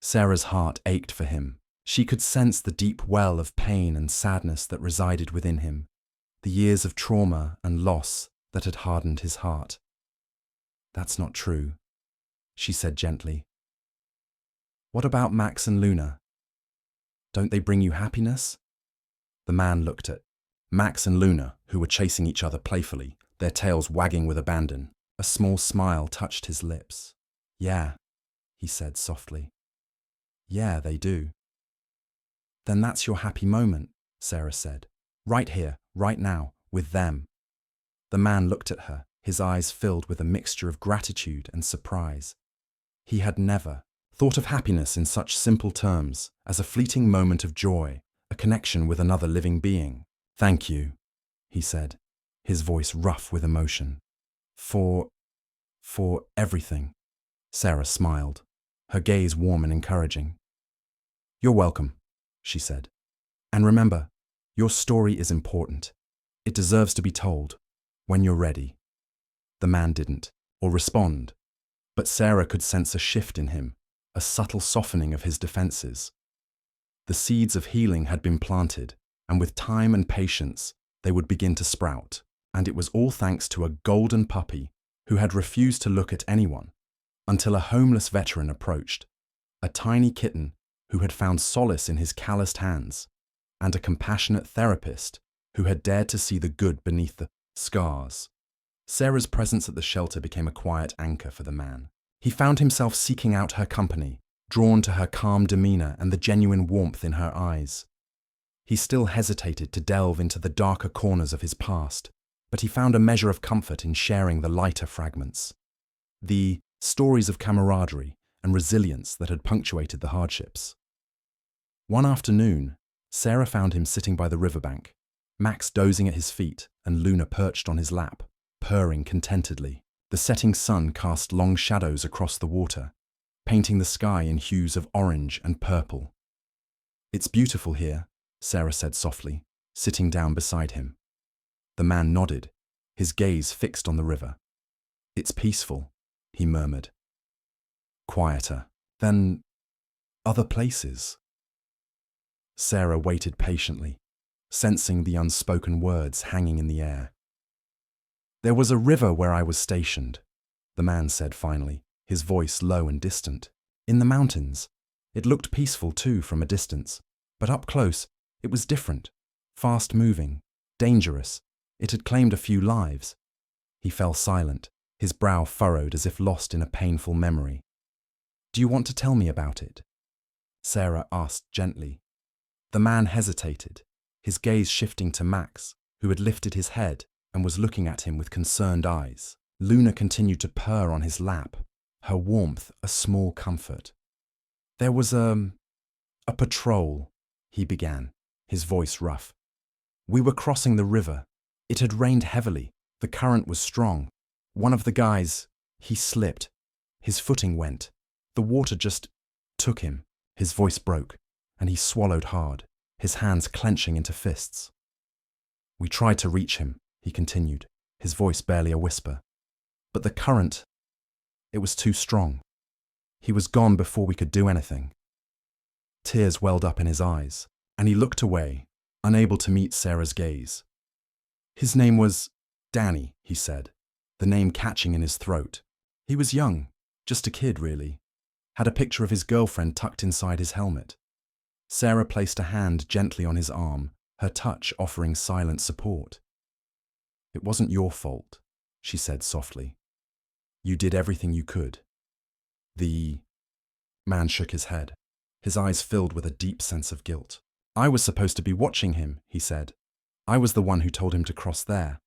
Sarah's heart ached for him. She could sense the deep well of pain and sadness that resided within him, the years of trauma and loss that had hardened his heart. That's not true, she said gently. What about Max and Luna? Don't they bring you happiness? The man looked at Max and Luna, who were chasing each other playfully, their tails wagging with abandon. A small smile touched his lips. Yeah, he said softly. Yeah, they do. Then that's your happy moment, Sarah said. Right here, right now, with them. The man looked at her, his eyes filled with a mixture of gratitude and surprise. He had never thought of happiness in such simple terms as a fleeting moment of joy, a connection with another living being. Thank you, he said, his voice rough with emotion. For everything. Sarah smiled, her gaze warm and encouraging. You're welcome, she said. And remember, your story is important. It deserves to be told, when you're ready. The man didn't, or respond, but Sarah could sense a shift in him, a subtle softening of his defenses. The seeds of healing had been planted, and with time and patience, they would begin to sprout. And it was all thanks to a golden puppy who had refused to look at anyone, until a homeless veteran approached, a tiny kitten who had found solace in his calloused hands, and a compassionate therapist who had dared to see the good beneath the scars. Sarah's presence at the shelter became a quiet anchor for the man. He found himself seeking out her company, drawn to her calm demeanor and the genuine warmth in her eyes. He still hesitated to delve into the darker corners of his past, but he found a measure of comfort in sharing the lighter fragments. The stories of camaraderie and resilience that had punctuated the hardships. One afternoon, Sarah found him sitting by the riverbank, Max dozing at his feet and Luna perched on his lap, purring contentedly. The setting sun cast long shadows across the water, painting the sky in hues of orange and purple. It's beautiful here, Sarah said softly, sitting down beside him. The man nodded, his gaze fixed on the river. It's peaceful, he murmured. Quieter than other places. Sarah waited patiently, sensing the unspoken words hanging in the air. There was a river where I was stationed, the man said finally, his voice low and distant. In the mountains. It looked peaceful too from a distance, but up close it was different, fast-moving, dangerous. It had claimed a few lives. He fell silent, his brow furrowed as if lost in a painful memory. Do you want to tell me about it? Sarah asked gently. The man hesitated, his gaze shifting to Max, who had lifted his head and was looking at him with concerned eyes. Luna continued to purr on his lap, her warmth a small comfort. "There was a patrol," he began, his voice rough. "We were crossing the river. It had rained heavily. The current was strong. One of the guys, he slipped. His footing went. The water just took him." His voice broke, and he swallowed hard, his hands clenching into fists. "We tried to reach him," he continued, his voice barely a whisper. "But the current, it was too strong. He was gone before we could do anything." Tears welled up in his eyes, and he looked away, unable to meet Sarah's gaze. "His name was Danny," he said, the name catching in his throat. "He was young, just a kid really. Had a picture of his girlfriend tucked inside his helmet." Sarah placed a hand gently on his arm, her touch offering silent support. "It wasn't your fault," she said softly. "You did everything you could." The man shook his head, his eyes filled with a deep sense of guilt. "I was supposed to be watching him," he said. "I was the one who told him to cross there."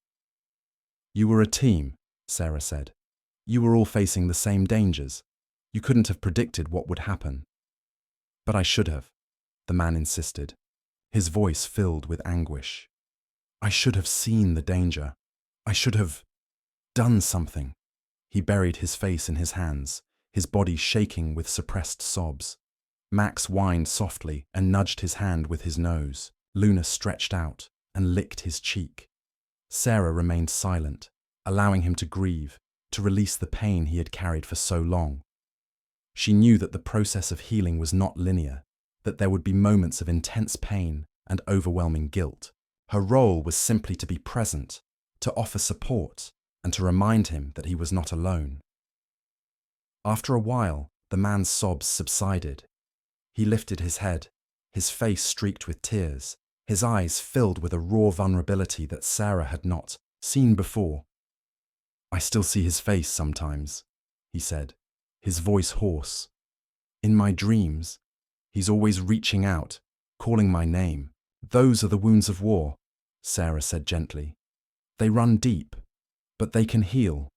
"You were a team," Sarah said. "You were all facing the same dangers. You couldn't have predicted what would happen." "But I should have," the man insisted, his voice filled with anguish. "I should have seen the danger. I should have done something." He buried his face in his hands, his body shaking with suppressed sobs. Max whined softly and nudged his hand with his nose. Luna stretched out and licked his cheek. Sarah remained silent, allowing him to grieve, to release the pain he had carried for so long. She knew that the process of healing was not linear, that there would be moments of intense pain and overwhelming guilt. Her role was simply to be present, to offer support, and to remind him that he was not alone. After a while, the man's sobs subsided. He lifted his head, his face streaked with tears, his eyes filled with a raw vulnerability that Sarah had not seen before. "I still see his face sometimes," he said, his voice hoarse. "In my dreams, he's always reaching out, calling my name." "Those are the wounds of war," Sarah said gently. "They run deep, but they can heal.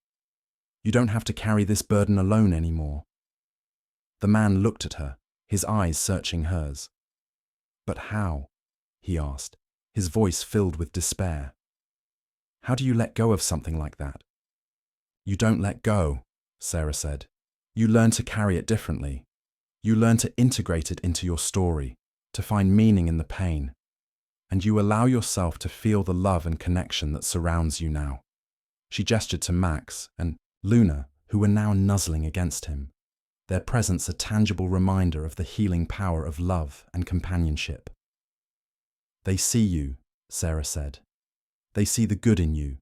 You don't have to carry this burden alone anymore." The man looked at her, his eyes searching hers. "But how?" he asked, his voice filled with despair. "How do you let go of something like that?" "You don't let go," Sarah said. "You learn to carry it differently. You learn to integrate it into your story, to find meaning in the pain. And you allow yourself to feel the love and connection that surrounds you now." She gestured to Max and Luna, who were now nuzzling against him, their presence a tangible reminder of the healing power of love and companionship. "They see you," Sarah said. "They see the good in you.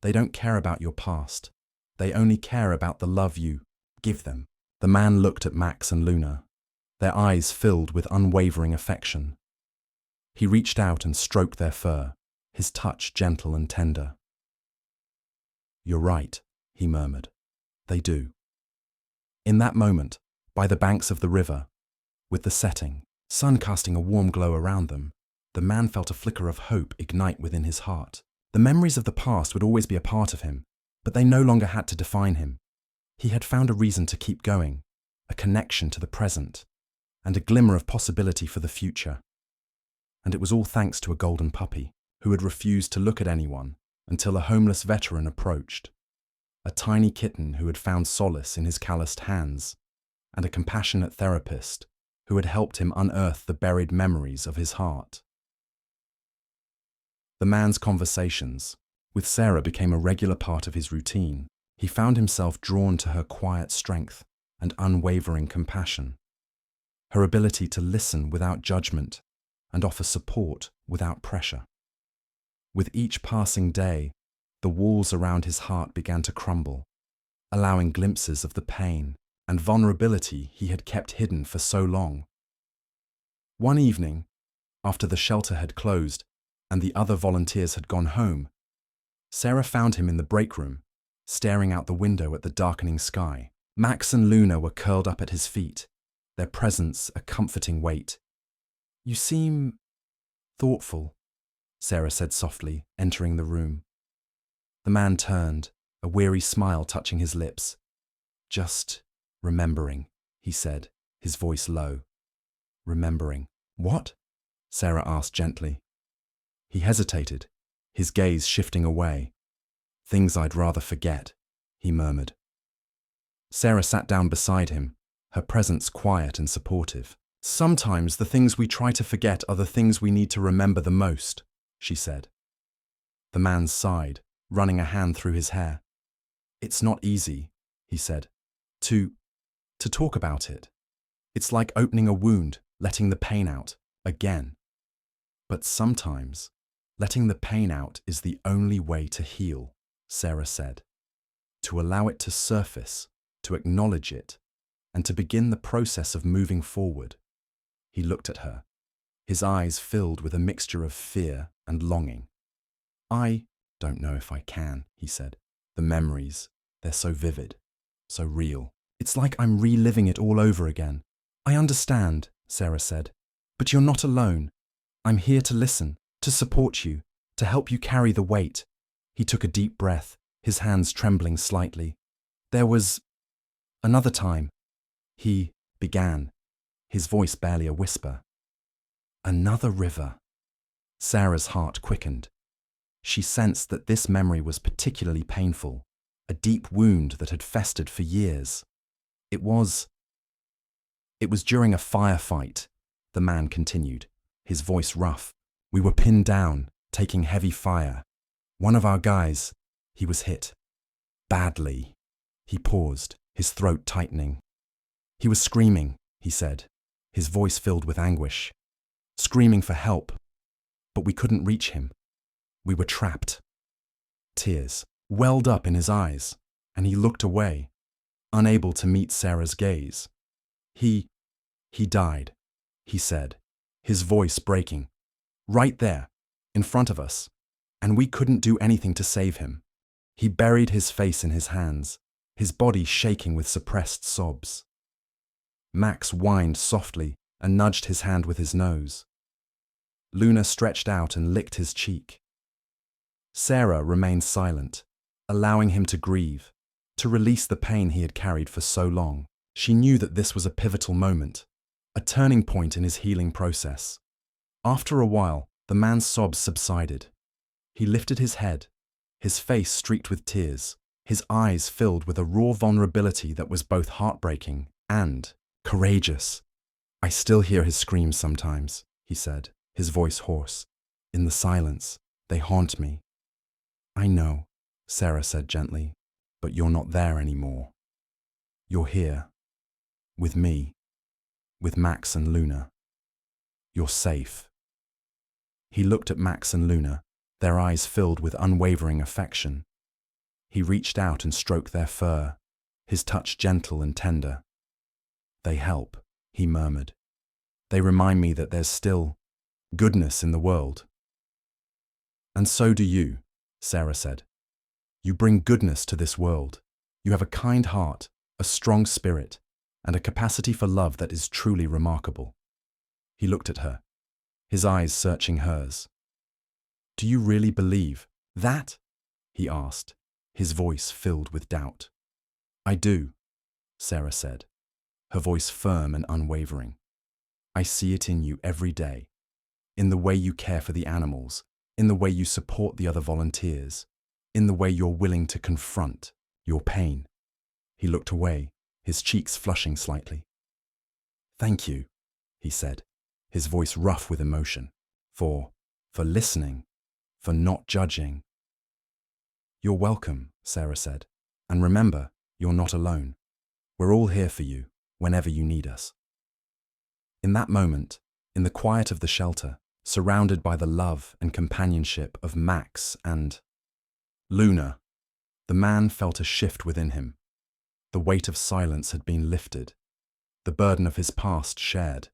They don't care about your past. They only care about the love you give them." The man looked at Max and Luna, their eyes filled with unwavering affection. He reached out and stroked their fur, his touch gentle and tender. "You're right," he murmured. "They do." In that moment, by the banks of the river, with the setting sun casting a warm glow around them, the man felt a flicker of hope ignite within his heart. The memories of the past would always be a part of him, but they no longer had to define him. He had found a reason to keep going, a connection to the present, and a glimmer of possibility for the future. And it was all thanks to a golden puppy who had refused to look at anyone until a homeless veteran approached, a tiny kitten who had found solace in his calloused hands, and a compassionate therapist who had helped him unearth the buried memories of his heart. The man's conversations with Sarah became a regular part of his routine. He found himself drawn to her quiet strength and unwavering compassion, her ability to listen without judgment and offer support without pressure. With each passing day, the walls around his heart began to crumble, allowing glimpses of the pain and vulnerability he had kept hidden for so long. One evening, after the shelter had closed and the other volunteers had gone home, Sarah found him in the break room, staring out the window at the darkening sky. Max and Luna were curled up at his feet, their presence a comforting weight. "You seem thoughtful," Sarah said softly, entering the room. The man turned, a weary smile touching his lips. "Just Remembering, he said, his voice low. Remembering. What? Sarah asked gently. He hesitated, his gaze shifting away. Things I'd rather forget, he murmured. Sarah sat down beside him, her presence quiet and supportive. Sometimes the things we try to forget are the things we need to remember the most, she said. The man sighed, running a hand through his hair. It's not easy, he said, to talk about it. It's like opening a wound, letting the pain out, again. But sometimes, letting the pain out is the only way to heal, Sarah said. To allow it to surface, to acknowledge it, and to begin the process of moving forward. He looked at her, his eyes filled with a mixture of fear and longing. I don't know if I can, he said. The memories, they're so vivid, so real. It's like I'm reliving it all over again. I understand, Sarah said, but you're not alone. I'm here to listen, to support you, to help you carry the weight. He took a deep breath, his hands trembling slightly. There was another time. He began, his voice barely a whisper. Another river. Sarah's heart quickened. She sensed that this memory was particularly painful, a deep wound that had festered for years. It was during a firefight, the man continued, his voice rough. We were pinned down, taking heavy fire. One of our guys, he was hit. Badly. He paused, his throat tightening. He was screaming, he said, his voice filled with anguish. Screaming for help. But we couldn't reach him. We were trapped. Tears welled up in his eyes, and he looked away, unable to meet Sarah's gaze. He died, he said, his voice breaking. Right there, in front of us, and we couldn't do anything to save him. He buried his face in his hands, his body shaking with suppressed sobs. Max whined softly and nudged his hand with his nose. Luna stretched out and licked his cheek. Sarah remained silent, allowing him to grieve, to release the pain he had carried for so long. She knew that this was a pivotal moment, a turning point in his healing process. After a while, the man's sobs subsided. He lifted his head, his face streaked with tears, his eyes filled with a raw vulnerability that was both heartbreaking and courageous. I still hear his screams sometimes, he said, his voice hoarse. In the silence, they haunt me. I know, Sarah said gently, but you're not there anymore. You're here, with me, with Max and Luna. You're safe. He looked at Max and Luna, their eyes filled with unwavering affection. He reached out and stroked their fur, his touch gentle and tender. They help, he murmured. They remind me that there's still goodness in the world. And so do you, Sarah said. You bring goodness to this world. You have a kind heart, a strong spirit, and a capacity for love that is truly remarkable. He looked at her, his eyes searching hers. Do you really believe that? He asked, his voice filled with doubt. I do, Sarah said, her voice firm and unwavering. I see it in you every day, in the way you care for the animals, in the way you support the other volunteers, in the way you're willing to confront your pain. He looked away, his cheeks flushing slightly. Thank you, he said, his voice rough with emotion, for listening, for not judging. You're welcome, Sarah said, and remember, you're not alone. We're all here for you, whenever you need us. In that moment, in the quiet of the shelter, surrounded by the love and companionship of Max and Luna, the man felt a shift within him. The weight of silence had been lifted, the burden of his past shared.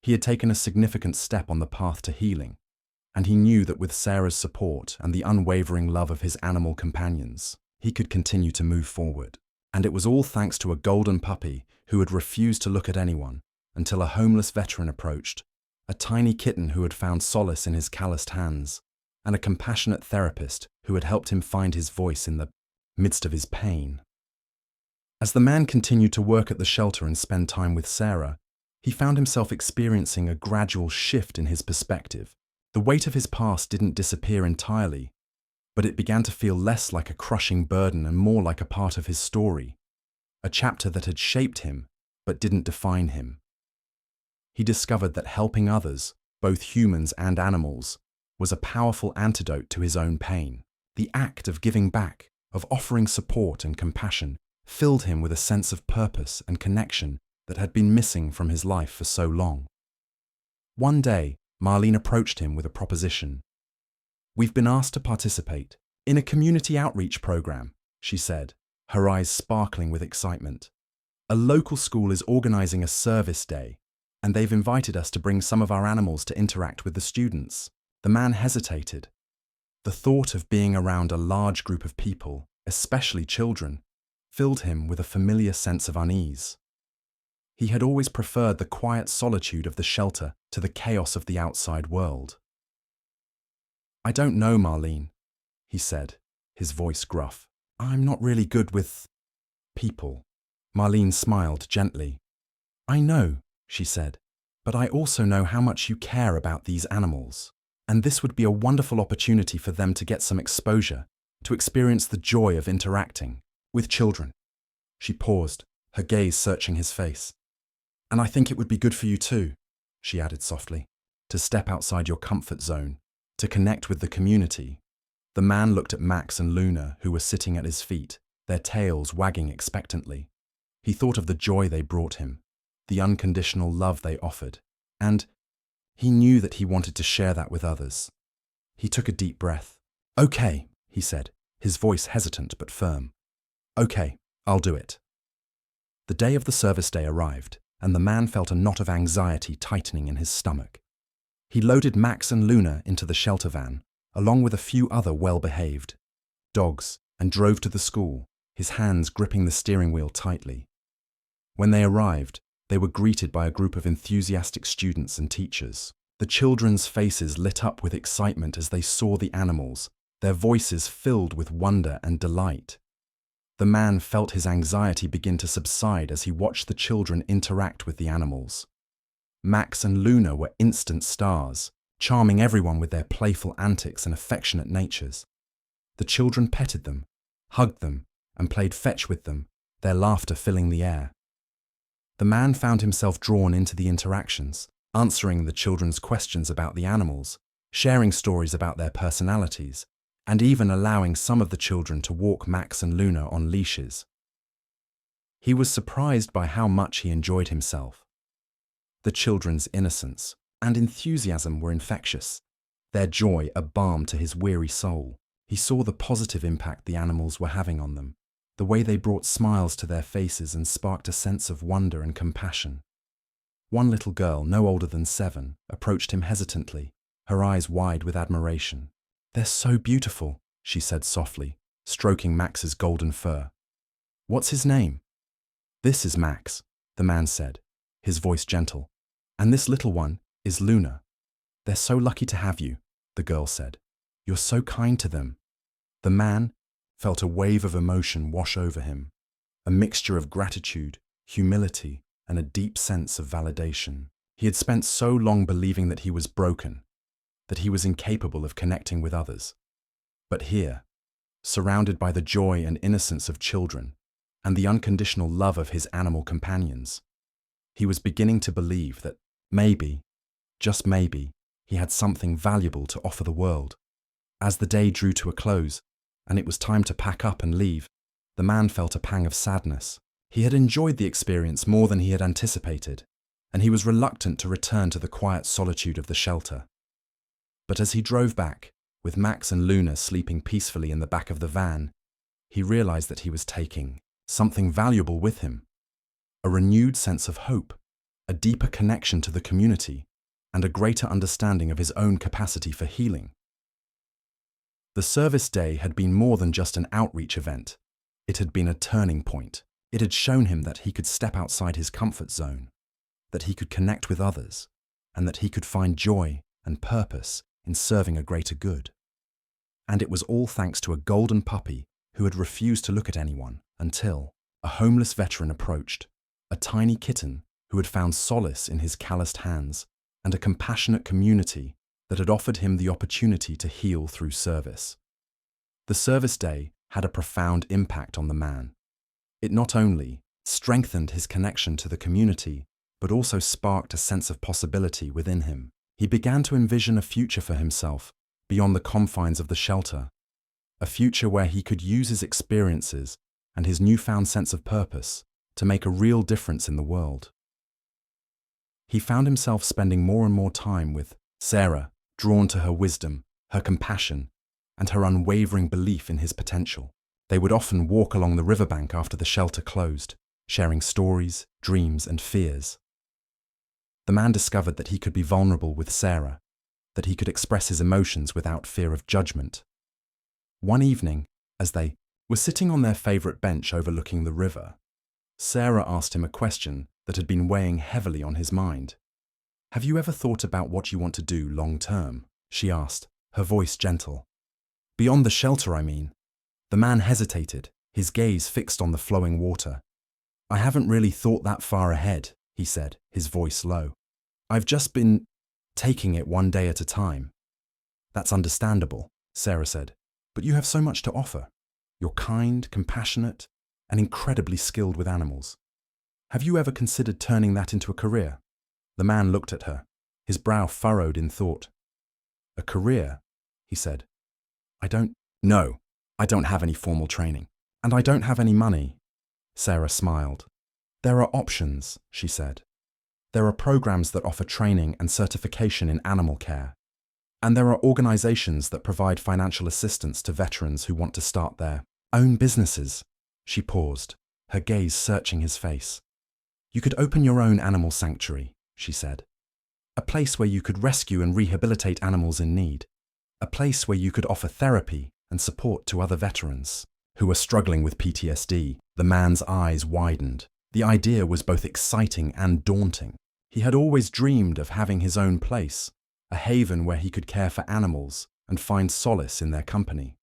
He had taken a significant step on the path to healing, and he knew that with Sarah's support and the unwavering love of his animal companions, he could continue to move forward. And it was all thanks to a golden puppy who had refused to look at anyone until a homeless veteran approached, a tiny kitten who had found solace in his calloused hands, and a compassionate therapist who had helped him find his voice in the midst of his pain. As the man continued to work at the shelter and spend time with Sarah, he found himself experiencing a gradual shift in his perspective. The weight of his past didn't disappear entirely, but it began to feel less like a crushing burden and more like a part of his story, a chapter that had shaped him but didn't define him. He discovered that helping others, both humans and animals, was a powerful antidote to his own pain. The act of giving back, of offering support and compassion, filled him with a sense of purpose and connection that had been missing from his life for so long. One day, Marlene approached him with a proposition. "We've been asked to participate in a community outreach program," she said, her eyes sparkling with excitement. "A local school is organizing a service day, and they've invited us to bring some of our animals to interact with the students." The man hesitated. The thought of being around a large group of people, especially children, filled him with a familiar sense of unease. He had always preferred the quiet solitude of the shelter to the chaos of the outside world. "I don't know, Marlene," he said, his voice gruff. "I'm not really good with people." Marlene smiled gently. "I know," she said, "but I also know how much you care about these animals, and this would be a wonderful opportunity for them to get some exposure, to experience the joy of interacting with children." She paused, her gaze searching his face. "And I think it would be good for you too," she added softly, "to step outside your comfort zone, to connect with the community." The man looked at Max and Luna, who were sitting at his feet, their tails wagging expectantly. He thought of the joy they brought him, the unconditional love they offered, and he knew that he wanted to share that with others. He took a deep breath. "Okay," he said, his voice hesitant but firm. "Okay, I'll do it." The day of the service day arrived, and the man felt a knot of anxiety tightening in his stomach. He loaded Max and Luna into the shelter van, along with a few other well-behaved dogs, and drove to the school, his hands gripping the steering wheel tightly. When they arrived, they were greeted by a group of enthusiastic students and teachers. The children's faces lit up with excitement as they saw the animals, their voices filled with wonder and delight. The man felt his anxiety begin to subside as he watched the children interact with the animals. Max and Luna were instant stars, charming everyone with their playful antics and affectionate natures. The children petted them, hugged them, and played fetch with them, their laughter filling the air. The man found himself drawn into the interactions, answering the children's questions about the animals, sharing stories about their personalities, and even allowing some of the children to walk Max and Luna on leashes. He was surprised by how much he enjoyed himself. The children's innocence and enthusiasm were infectious, their joy a balm to his weary soul. He saw the positive impact the animals were having on them, the way they brought smiles to their faces and sparked a sense of wonder and compassion. One little girl, no older than 7, approached him hesitantly, her eyes wide with admiration. "They're so beautiful," she said softly, stroking Max's golden fur. "What's his name?" "This is Max," the man said, his voice gentle. "And this little one is Luna." "They're so lucky to have you," the girl said. "You're so kind to them." The man felt a wave of emotion wash over him, a mixture of gratitude, humility, and a deep sense of validation. He had spent so long believing that he was broken, that he was incapable of connecting with others. But here, surrounded by the joy and innocence of children and the unconditional love of his animal companions, he was beginning to believe that maybe, just maybe, he had something valuable to offer the world. As the day drew to a close, and it was time to pack up and leave, the man felt a pang of sadness. He had enjoyed the experience more than he had anticipated, and he was reluctant to return to the quiet solitude of the shelter. But as he drove back, with Max and Luna sleeping peacefully in the back of the van, he realized that he was taking something valuable with him. A renewed sense of hope, a deeper connection to the community, and a greater understanding of his own capacity for healing. The service day had been more than just an outreach event. It had been a turning point. It had shown him that he could step outside his comfort zone, that he could connect with others, and that he could find joy and purpose in serving a greater good. And it was all thanks to a golden puppy who had refused to look at anyone until a homeless veteran approached, a tiny kitten who had found solace in his calloused hands and a compassionate community that had offered him the opportunity to heal through service. The service day had a profound impact on the man. It not only strengthened his connection to the community, but also sparked a sense of possibility within him. He began to envision a future for himself beyond the confines of the shelter, a future where he could use his experiences and his newfound sense of purpose to make a real difference in the world. He found himself spending more and more time with Sarah, drawn to her wisdom, her compassion, and her unwavering belief in his potential. They would often walk along the riverbank after the shelter closed, sharing stories, dreams, and fears. The man discovered that he could be vulnerable with Sarah, that he could express his emotions without fear of judgment. One evening, as they were sitting on their favorite bench overlooking the river, Sarah asked him a question that had been weighing heavily on his mind. "Have you ever thought about what you want to do long term?" she asked, her voice gentle. "Beyond the shelter, I mean." The man hesitated, his gaze fixed on the flowing water. "I haven't really thought that far ahead," he said, his voice low. "I've just been taking it one day at a time." "That's understandable," Sarah said, "but you have so much to offer. You're kind, compassionate, and incredibly skilled with animals. Have you ever considered turning that into a career?" The man looked at her, his brow furrowed in thought. "A career?" he said. No, I don't have any formal training, and I don't have any money." Sarah smiled. "There are options," she said. "There are programs that offer training and certification in animal care, and there are organizations that provide financial assistance to veterans who want to start their own businesses." She paused, her gaze searching his face. "You could open your own animal sanctuary," she said. "A place where you could rescue and rehabilitate animals in need. A place where you could offer therapy and support to other veterans who were struggling with PTSD." The man's eyes widened. The idea was both exciting and daunting. He had always dreamed of having his own place, a haven where he could care for animals and find solace in their company.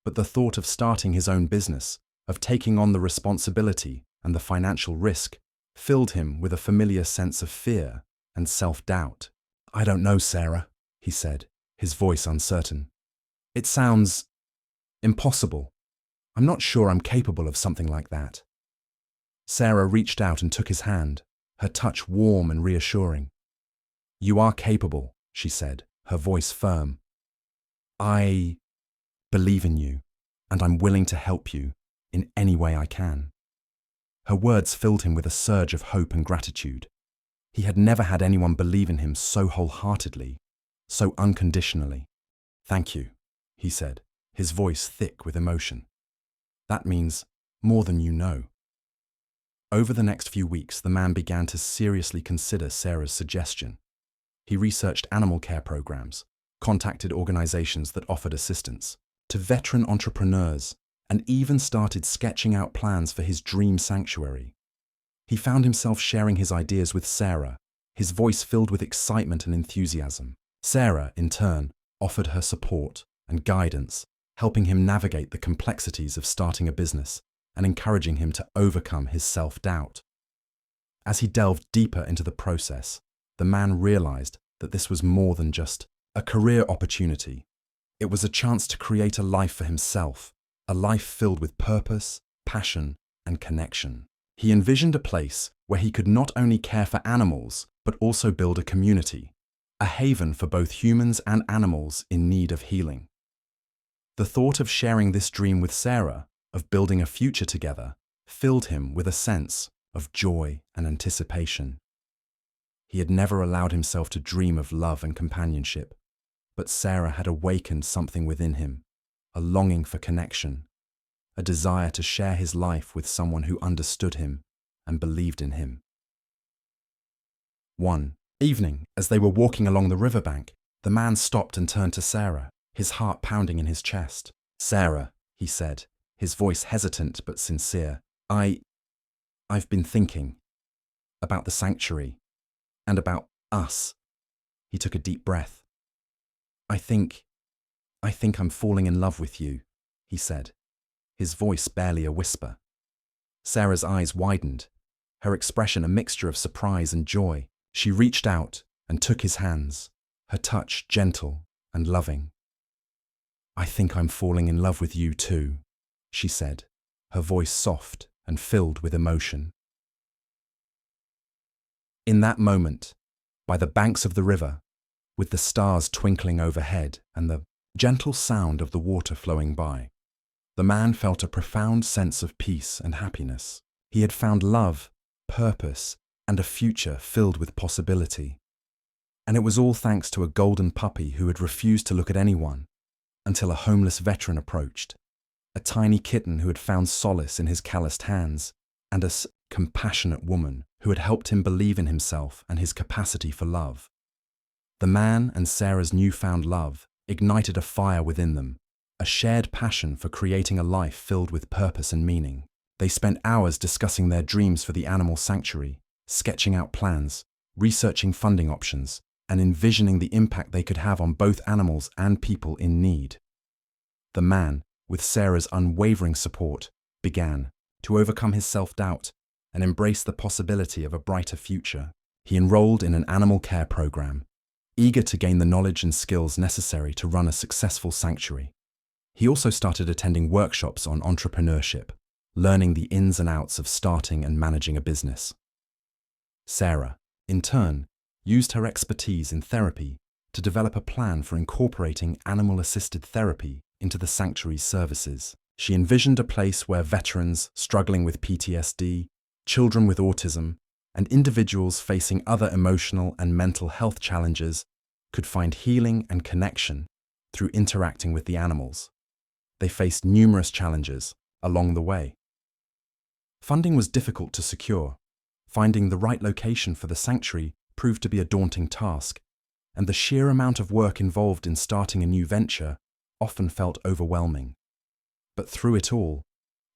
But the thought of starting his own business, of taking on the responsibility and the financial risk, filled him with a familiar sense of fear and self-doubt. "I don't know, Sarah," he said, his voice uncertain. "It sounds impossible. I'm not sure I'm capable of something like that." Sarah reached out and took his hand, her touch warm and reassuring. "You are capable," she said, her voice firm. "I believe in you, and I'm willing to help you in any way I can." Her words filled him with a surge of hope and gratitude. He had never had anyone believe in him so wholeheartedly, so unconditionally. "Thank you," he said, his voice thick with emotion. "That means more than you know." Over the next few weeks, the man began to seriously consider Sarah's suggestion. He researched animal care programs, contacted organizations that offered assistance to veteran entrepreneurs, and even started sketching out plans for his dream sanctuary. He found himself sharing his ideas with Sarah, his voice filled with excitement and enthusiasm. Sarah, in turn, offered her support and guidance, helping him navigate the complexities of starting a business and encouraging him to overcome his self-doubt. As he delved deeper into the process, the man realized that this was more than just a career opportunity. It was a chance to create a life for himself, a life filled with purpose, passion, and connection. He envisioned a place where he could not only care for animals, but also build a community, a haven for both humans and animals in need of healing. The thought of sharing this dream with Sarah, of building a future together, filled him with a sense of joy and anticipation. He had never allowed himself to dream of love and companionship, but Sarah had awakened something within him, a longing for connection, a desire to share his life with someone who understood him and believed in him. One evening, as they were walking along the riverbank, the man stopped and turned to Sarah, his heart pounding in his chest. "Sarah," he said, his voice hesitant but sincere, I've been thinking about the sanctuary and about us." He took a deep breath. I think I'm falling in love with you," he said, his voice barely a whisper. Sarah's eyes widened, her expression a mixture of surprise and joy. She reached out and took his hands, her touch gentle and loving. "I think I'm falling in love with you too," she said, her voice soft and filled with emotion. In that moment, by the banks of the river, with the stars twinkling overhead and the gentle sound of the water flowing by, the man felt a profound sense of peace and happiness. He had found love, purpose, and a future filled with possibility. And it was all thanks to a golden puppy who had refused to look at anyone until a homeless veteran approached, a tiny kitten who had found solace in his calloused hands, and a compassionate woman who had helped him believe in himself and his capacity for love. The man and Sarah's newfound love ignited a fire within them, a shared passion for creating a life filled with purpose and meaning. They spent hours discussing their dreams for the animal sanctuary, sketching out plans, researching funding options, and envisioning the impact they could have on both animals and people in need. The man, with Sarah's unwavering support, began to overcome his self-doubt and embrace the possibility of a brighter future. He enrolled in an animal care program, eager to gain the knowledge and skills necessary to run a successful sanctuary. He also started attending workshops on entrepreneurship, learning the ins and outs of starting and managing a business. Sarah, in turn, used her expertise in therapy to develop a plan for incorporating animal-assisted therapy into the sanctuary's services. She envisioned a place where veterans struggling with PTSD, children with autism, and individuals facing other emotional and mental health challenges could find healing and connection through interacting with the animals. They faced numerous challenges along the way. Funding was difficult to secure. Finding the right location for the sanctuary proved to be a daunting task, and the sheer amount of work involved in starting a new venture often felt overwhelming. But through it all,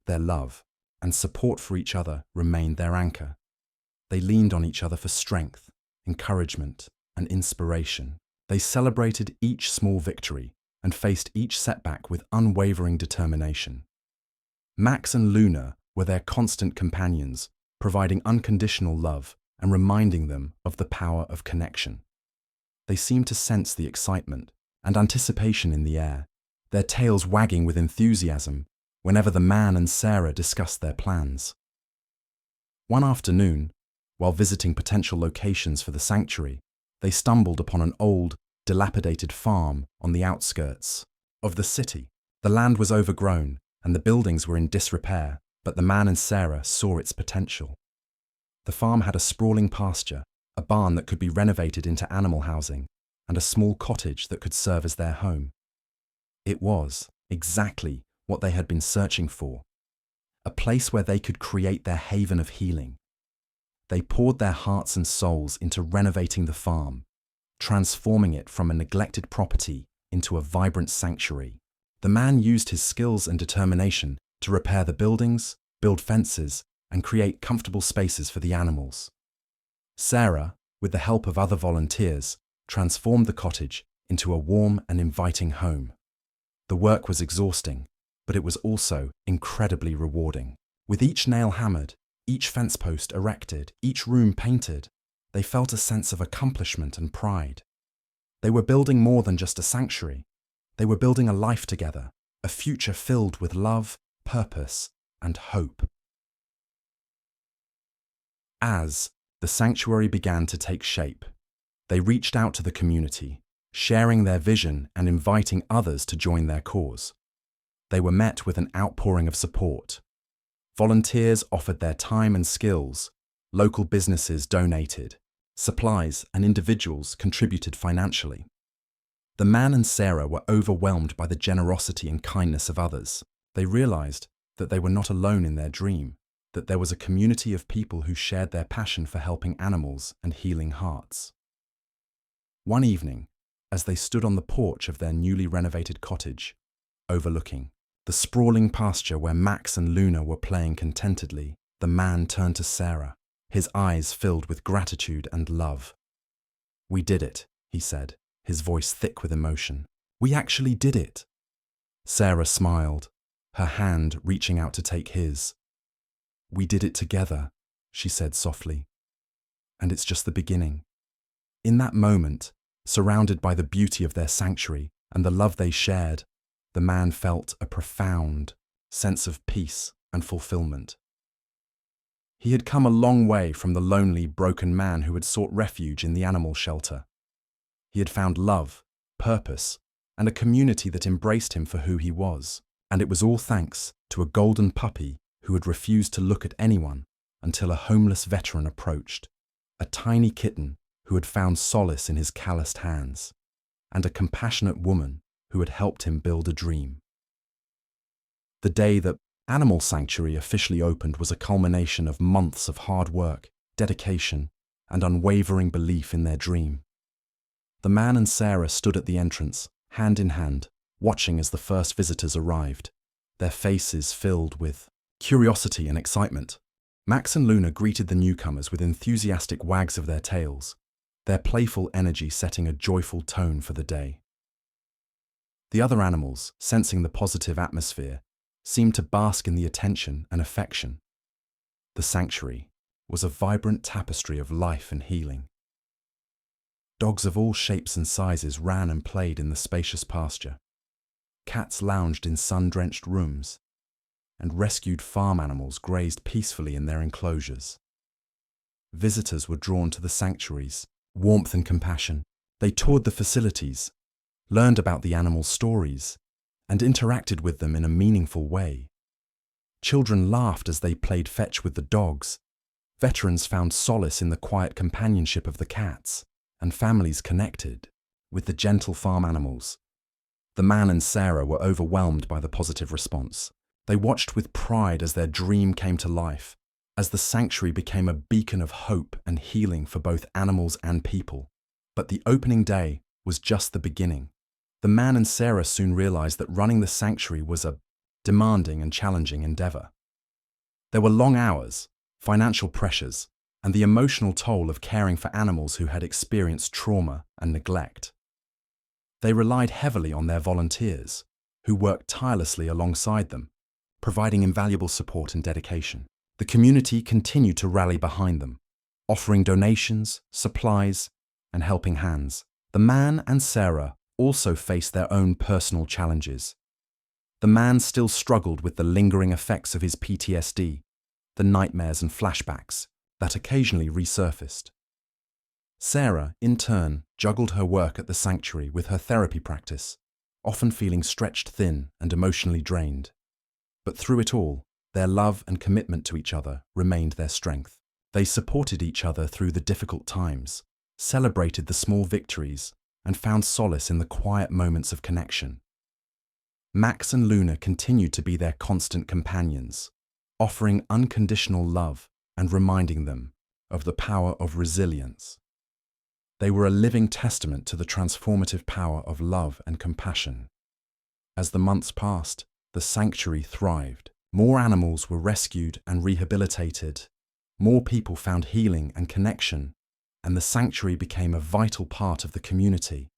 their love and support for each other remained their anchor. They leaned on each other for strength, encouragement, and inspiration. They celebrated each small victory and faced each setback with unwavering determination. Max and Luna were their constant companions, providing unconditional love and reminding them of the power of connection. They seemed to sense the excitement and anticipation in the air, their tails wagging with enthusiasm whenever the man and Sarah discussed their plans. One afternoon, while visiting potential locations for the sanctuary, they stumbled upon an old, dilapidated farm on the outskirts of the city. The land was overgrown and the buildings were in disrepair, but the man and Sarah saw its potential. The farm had a sprawling pasture, a barn that could be renovated into animal housing, and a small cottage that could serve as their home. It was exactly what they had been searching for, a place where they could create their haven of healing. They poured their hearts and souls into renovating the farm, transforming it from a neglected property into a vibrant sanctuary. The man used his skills and determination to repair the buildings, build fences, and create comfortable spaces for the animals. Sarah, with the help of other volunteers, transformed the cottage into a warm and inviting home. The work was exhausting, but it was also incredibly rewarding. With each nail hammered, each fence post erected, each room painted, they felt a sense of accomplishment and pride. They were building more than just a sanctuary. They were building a life together, a future filled with love, purpose, and hope. As the sanctuary began to take shape, they reached out to the community, sharing their vision and inviting others to join their cause. They were met with an outpouring of support. Volunteers offered their time and skills, local businesses donated, supplies and individuals contributed financially. The man and Sarah were overwhelmed by the generosity and kindness of others. They realized that they were not alone in their dream, that there was a community of people who shared their passion for helping animals and healing hearts. One evening, as they stood on the porch of their newly renovated cottage, overlooking the sprawling pasture where Max and Luna were playing contentedly, the man turned to Sarah, his eyes filled with gratitude and love. "We did it," he said, his voice thick with emotion. "We actually did it." Sarah smiled, her hand reaching out to take his. "We did it together," she said softly. "And it's just the beginning." In that moment, surrounded by the beauty of their sanctuary and the love they shared, the man felt a profound sense of peace and fulfillment. He had come a long way from the lonely, broken man who had sought refuge in the animal shelter. He had found love, purpose, and a community that embraced him for who he was. And it was all thanks to a golden puppy who had refused to look at anyone until a homeless veteran approached, a tiny kitten who had found solace in his calloused hands, and a compassionate woman who had helped him build a dream. The day that Animal Sanctuary officially opened was a culmination of months of hard work, dedication, and unwavering belief in their dream. The man and Sarah stood at the entrance, hand in hand, watching as the first visitors arrived, their faces filled with curiosity and excitement. Max and Luna greeted the newcomers with enthusiastic wags of their tails, their playful energy setting a joyful tone for the day. The other animals, sensing the positive atmosphere, seemed to bask in the attention and affection. The sanctuary was a vibrant tapestry of life and healing. Dogs of all shapes and sizes ran and played in the spacious pasture. Cats lounged in sun-drenched rooms, and rescued farm animals grazed peacefully in their enclosures. Visitors were drawn to the sanctuary's warmth and compassion. They toured the facilities, learned about the animals' stories, and interacted with them in a meaningful way. Children laughed as they played fetch with the dogs. Veterans found solace in the quiet companionship of the cats, and families connected with the gentle farm animals. The man and Sarah were overwhelmed by the positive response. They watched with pride as their dream came to life, as the sanctuary became a beacon of hope and healing for both animals and people. But the opening day was just the beginning. The man and Sarah soon realized that running the sanctuary was a demanding and challenging endeavor. There were long hours, financial pressures, and the emotional toll of caring for animals who had experienced trauma and neglect. They relied heavily on their volunteers, who worked tirelessly alongside them, providing invaluable support and dedication. The community continued to rally behind them, offering donations, supplies, and helping hands. The man and Sarah also faced their own personal challenges. The man still struggled with the lingering effects of his PTSD, the nightmares and flashbacks that occasionally resurfaced. Sarah, in turn, juggled her work at the sanctuary with her therapy practice, often feeling stretched thin and emotionally drained. But through it all, their love and commitment to each other remained their strength. They supported each other through the difficult times, celebrated the small victories, and found solace in the quiet moments of connection. Max and Luna continued to be their constant companions, offering unconditional love and reminding them of the power of resilience. They were a living testament to the transformative power of love and compassion. As the months passed, the sanctuary thrived. More animals were rescued and rehabilitated. More people found healing and connection, and the sanctuary became a vital part of the community.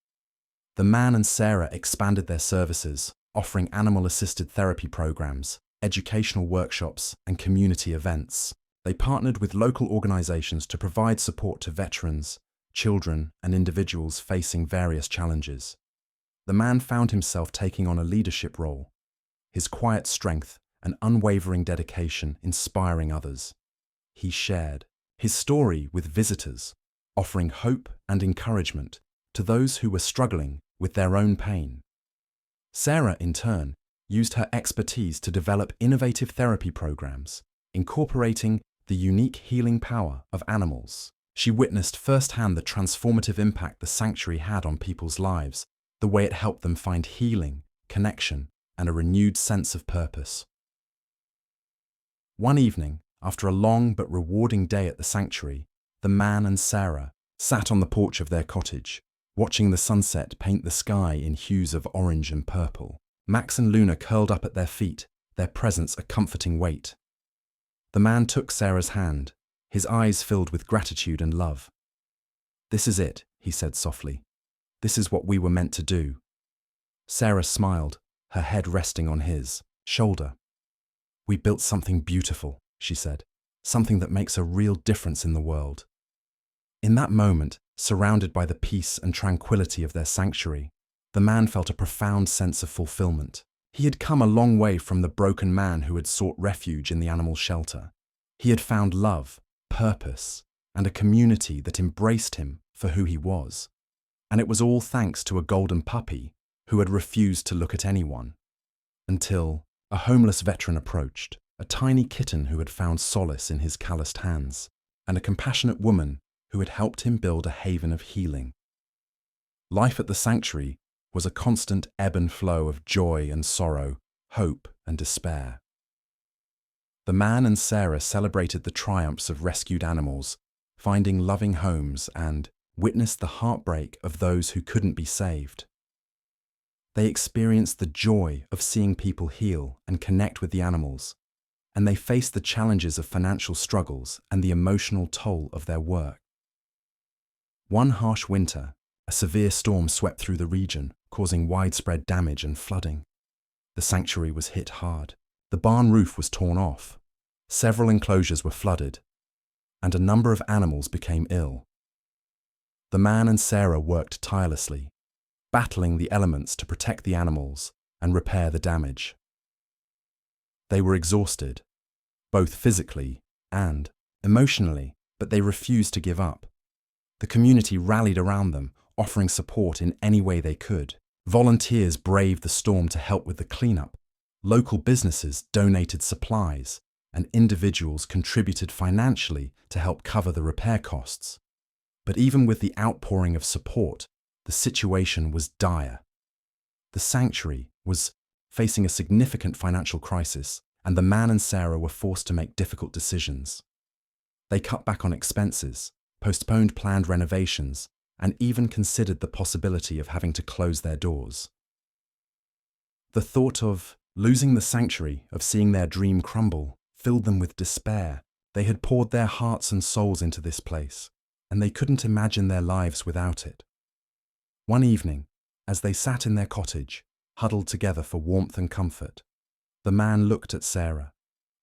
The man and Sarah expanded their services, offering animal-assisted therapy programs, educational workshops, and community events. They partnered with local organizations to provide support to veterans, children, and individuals facing various challenges. The man found himself taking on a leadership role, his quiet strength and unwavering dedication inspiring others. He shared his story with visitors, offering hope and encouragement to those who were struggling with their own pain. Sarah, in turn, used her expertise to develop innovative therapy programs, incorporating the unique healing power of animals. She witnessed firsthand the transformative impact the sanctuary had on people's lives, the way it helped them find healing, connection, and a renewed sense of purpose. One evening, after a long but rewarding day at the sanctuary, the man and Sarah sat on the porch of their cottage, watching the sunset paint the sky in hues of orange and purple. Max and Luna curled up at their feet, their presence a comforting weight. The man took Sarah's hand, his eyes filled with gratitude and love. "This is it," he said softly. "This is what we were meant to do." Sarah smiled, her head resting on his shoulder. "We built something beautiful," she said. Something that makes a real difference in the world. In that moment, surrounded by the peace and tranquility of their sanctuary, the man felt a profound sense of fulfillment. He had come a long way from the broken man who had sought refuge in the animal shelter. He had found love, purpose, and a community that embraced him for who he was. And it was all thanks to a golden puppy who had refused to look at anyone. Until a homeless veteran approached, a tiny kitten who had found solace in his calloused hands, and a compassionate woman who had helped him build a haven of healing. Life at the sanctuary was a constant ebb and flow of joy and sorrow, hope and despair. The man and Sarah celebrated the triumphs of rescued animals, finding loving homes, and witnessed the heartbreak of those who couldn't be saved. They experienced the joy of seeing people heal and connect with the animals, and they faced the challenges of financial struggles and the emotional toll of their work. One harsh winter, a severe storm swept through the region, causing widespread damage and flooding. The sanctuary was hit hard. The barn roof was torn off. Several enclosures were flooded, and a number of animals became ill. The man and Sarah worked tirelessly, battling the elements to protect the animals and repair the damage. They were exhausted, both physically and emotionally, but they refused to give up. The community rallied around them, offering support in any way they could. Volunteers braved the storm to help with the cleanup. Local businesses donated supplies, and individuals contributed financially to help cover the repair costs. But even with the outpouring of support, the situation was dire. The sanctuary was facing a significant financial crisis, and the man and Sarah were forced to make difficult decisions. They cut back on expenses, postponed planned renovations, and even considered the possibility of having to close their doors. The thought of losing the sanctuary, of seeing their dream crumble, filled them with despair. They had poured their hearts and souls into this place, and they couldn't imagine their lives without it. One evening, as they sat in their cottage, huddled together for warmth and comfort, the man looked at Sarah,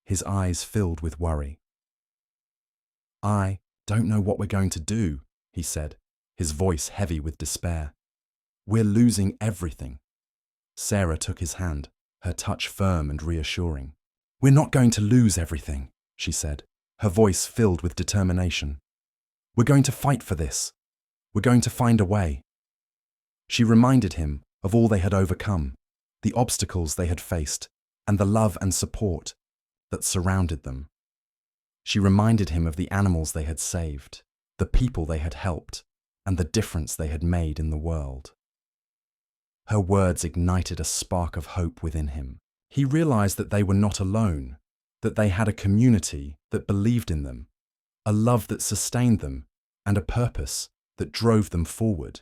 his eyes filled with worry. "I don't know what we're going to do," he said, his voice heavy with despair. "We're losing everything." Sarah took his hand, her touch firm and reassuring. "We're not going to lose everything," she said, her voice filled with determination. "We're going to fight for this. We're going to find a way." She reminded him of all they had overcome, the obstacles they had faced, and the love and support that surrounded them. She reminded him of the animals they had saved, the people they had helped, and the difference they had made in the world. Her words ignited a spark of hope within him. He realized that they were not alone, that they had a community that believed in them, a love that sustained them, and a purpose that drove them forward.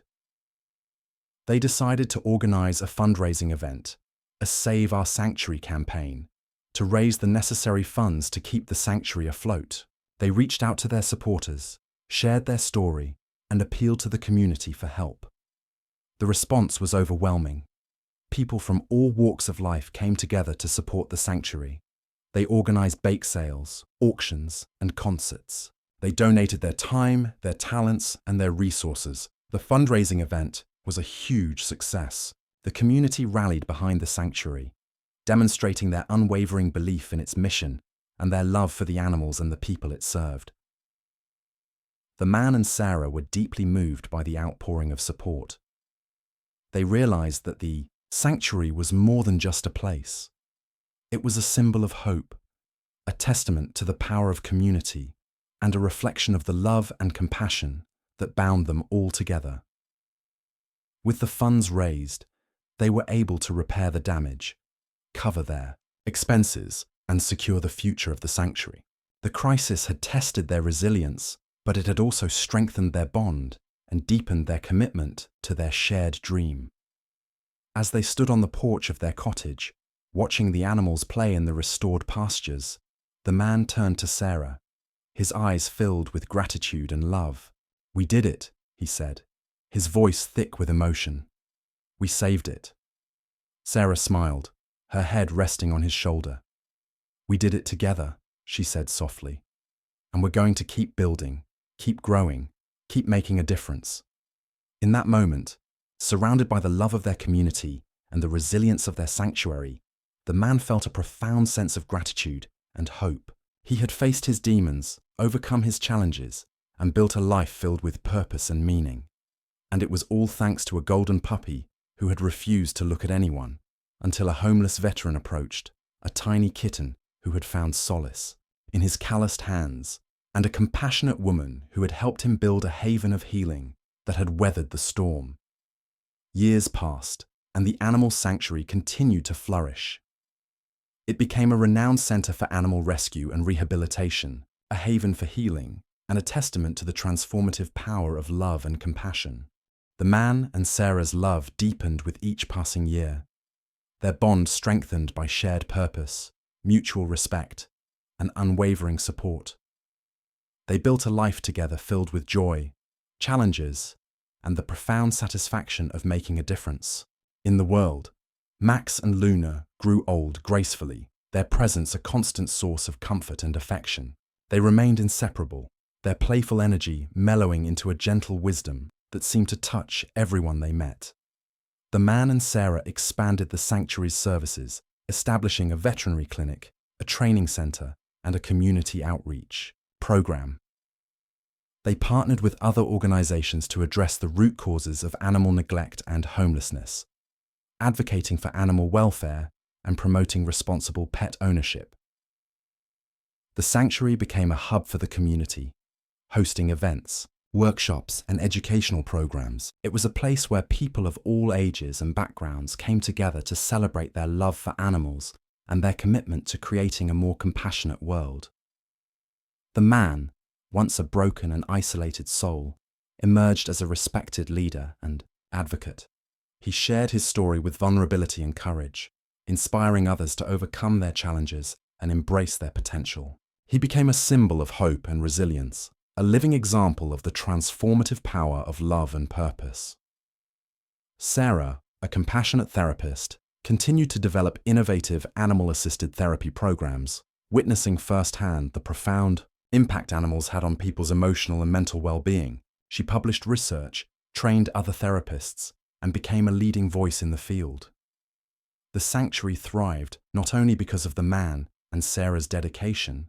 They decided to organize a fundraising event, a Save Our Sanctuary campaign, to raise the necessary funds to keep the sanctuary afloat. They reached out to their supporters, shared their story, and appealed to the community for help. The response was overwhelming. People from all walks of life came together to support the sanctuary. They organized bake sales, auctions, and concerts. They donated their time, their talents, and their resources. The fundraising event was a huge success. The community rallied behind the sanctuary, demonstrating their unwavering belief in its mission and their love for the animals and the people it served. The man and Sarah were deeply moved by the outpouring of support. They realized that the sanctuary was more than just a place. It was a symbol of hope, a testament to the power of community, and a reflection of the love and compassion that bound them all together. With the funds raised, they were able to repair the damage, cover their expenses, and secure the future of the sanctuary. The crisis had tested their resilience, but it had also strengthened their bond and deepened their commitment to their shared dream. As they stood on the porch of their cottage, watching the animals play in the restored pastures, the man turned to Sarah, his eyes filled with gratitude and love. "We did it," he said, his voice thick with emotion. "We saved it." Sarah smiled, her head resting on his shoulder. "We did it together," she said softly. And we're going to keep building, keep growing, keep making a difference. In that moment, surrounded by the love of their community and the resilience of their sanctuary, the man felt a profound sense of gratitude and hope. He had faced his demons, overcome his challenges, and built a life filled with purpose and meaning. And it was all thanks to a golden puppy who had refused to look at anyone, until a homeless veteran approached, a tiny kitten who had found solace in his calloused hands, and a compassionate woman who had helped him build a haven of healing that had weathered the storm. Years passed, and the animal sanctuary continued to flourish. It became a renowned center for animal rescue and rehabilitation, a haven for healing, and a testament to the transformative power of love and compassion. The man and Sarah's love deepened with each passing year, their bond strengthened by shared purpose, mutual respect, and unwavering support. They built a life together filled with joy, challenges, and the profound satisfaction of making a difference in the world. Max and Luna grew old gracefully, their presence a constant source of comfort and affection. They remained inseparable, their playful energy mellowing into a gentle wisdom that seemed to touch everyone they met. The man and Sarah expanded the sanctuary's services, establishing a veterinary clinic, a training center, and a community outreach program. They partnered with other organizations to address the root causes of animal neglect and homelessness, advocating for animal welfare and promoting responsible pet ownership. The sanctuary became a hub for the community, hosting events, workshops, and educational programs. It was a place where people of all ages and backgrounds came together to celebrate their love for animals and their commitment to creating a more compassionate world. The man, once a broken and isolated soul, emerged as a respected leader and advocate. He shared his story with vulnerability and courage, inspiring others to overcome their challenges and embrace their potential. He became a symbol of hope and resilience, a living example of the transformative power of love and purpose. Sarah, a compassionate therapist, continued to develop innovative animal-assisted therapy programs, witnessing firsthand the profound impact animals had on people's emotional and mental well-being. She published research, trained other therapists, and became a leading voice in the field. The sanctuary thrived not only because of the man and Sarah's dedication,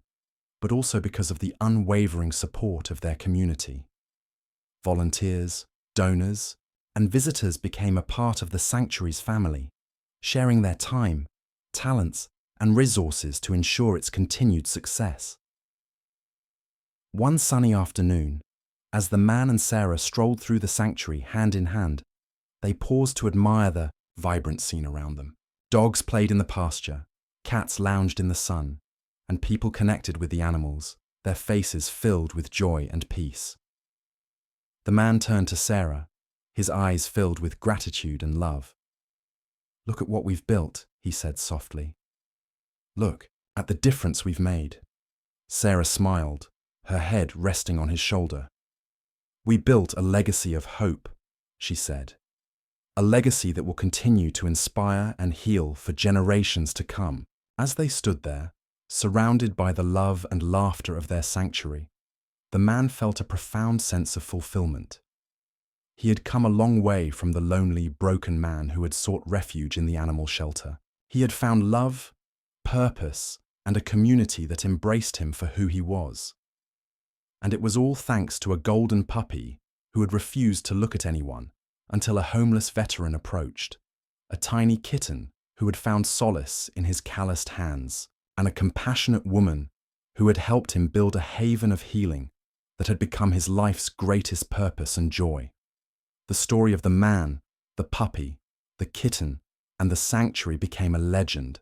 but also because of the unwavering support of their community. Volunteers, donors, and visitors became a part of the sanctuary's family, sharing their time, talents, and resources to ensure its continued success. One sunny afternoon, as the man and Sarah strolled through the sanctuary hand in hand, they paused to admire the vibrant scene around them. Dogs played in the pasture, cats lounged in the sun, and people connected with the animals, their faces filled with joy and peace. The man turned to Sarah, his eyes filled with gratitude and love. "Look at what we've built," he said softly. "Look at the difference we've made." Sarah smiled, her head resting on his shoulder. "We built a legacy of hope," she said. "A legacy that will continue to inspire and heal for generations to come." As they stood there, surrounded by the love and laughter of their sanctuary, the man felt a profound sense of fulfillment. He had come a long way from the lonely, broken man who had sought refuge in the animal shelter. He had found love, purpose, and a community that embraced him for who he was. And it was all thanks to a golden puppy who had refused to look at anyone until a homeless veteran approached, a tiny kitten who had found solace in his calloused hands, and a compassionate woman who had helped him build a haven of healing that had become his life's greatest purpose and joy. The story of the man, the puppy, the kitten, and the sanctuary became a legend,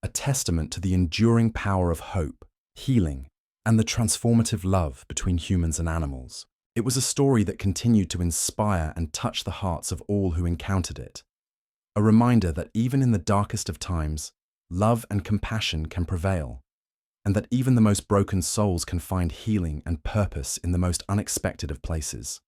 a testament to the enduring power of hope, healing, and the transformative love between humans and animals. It was a story that continued to inspire and touch the hearts of all who encountered it, a reminder that even in the darkest of times, love and compassion can prevail, and that even the most broken souls can find healing and purpose in the most unexpected of places.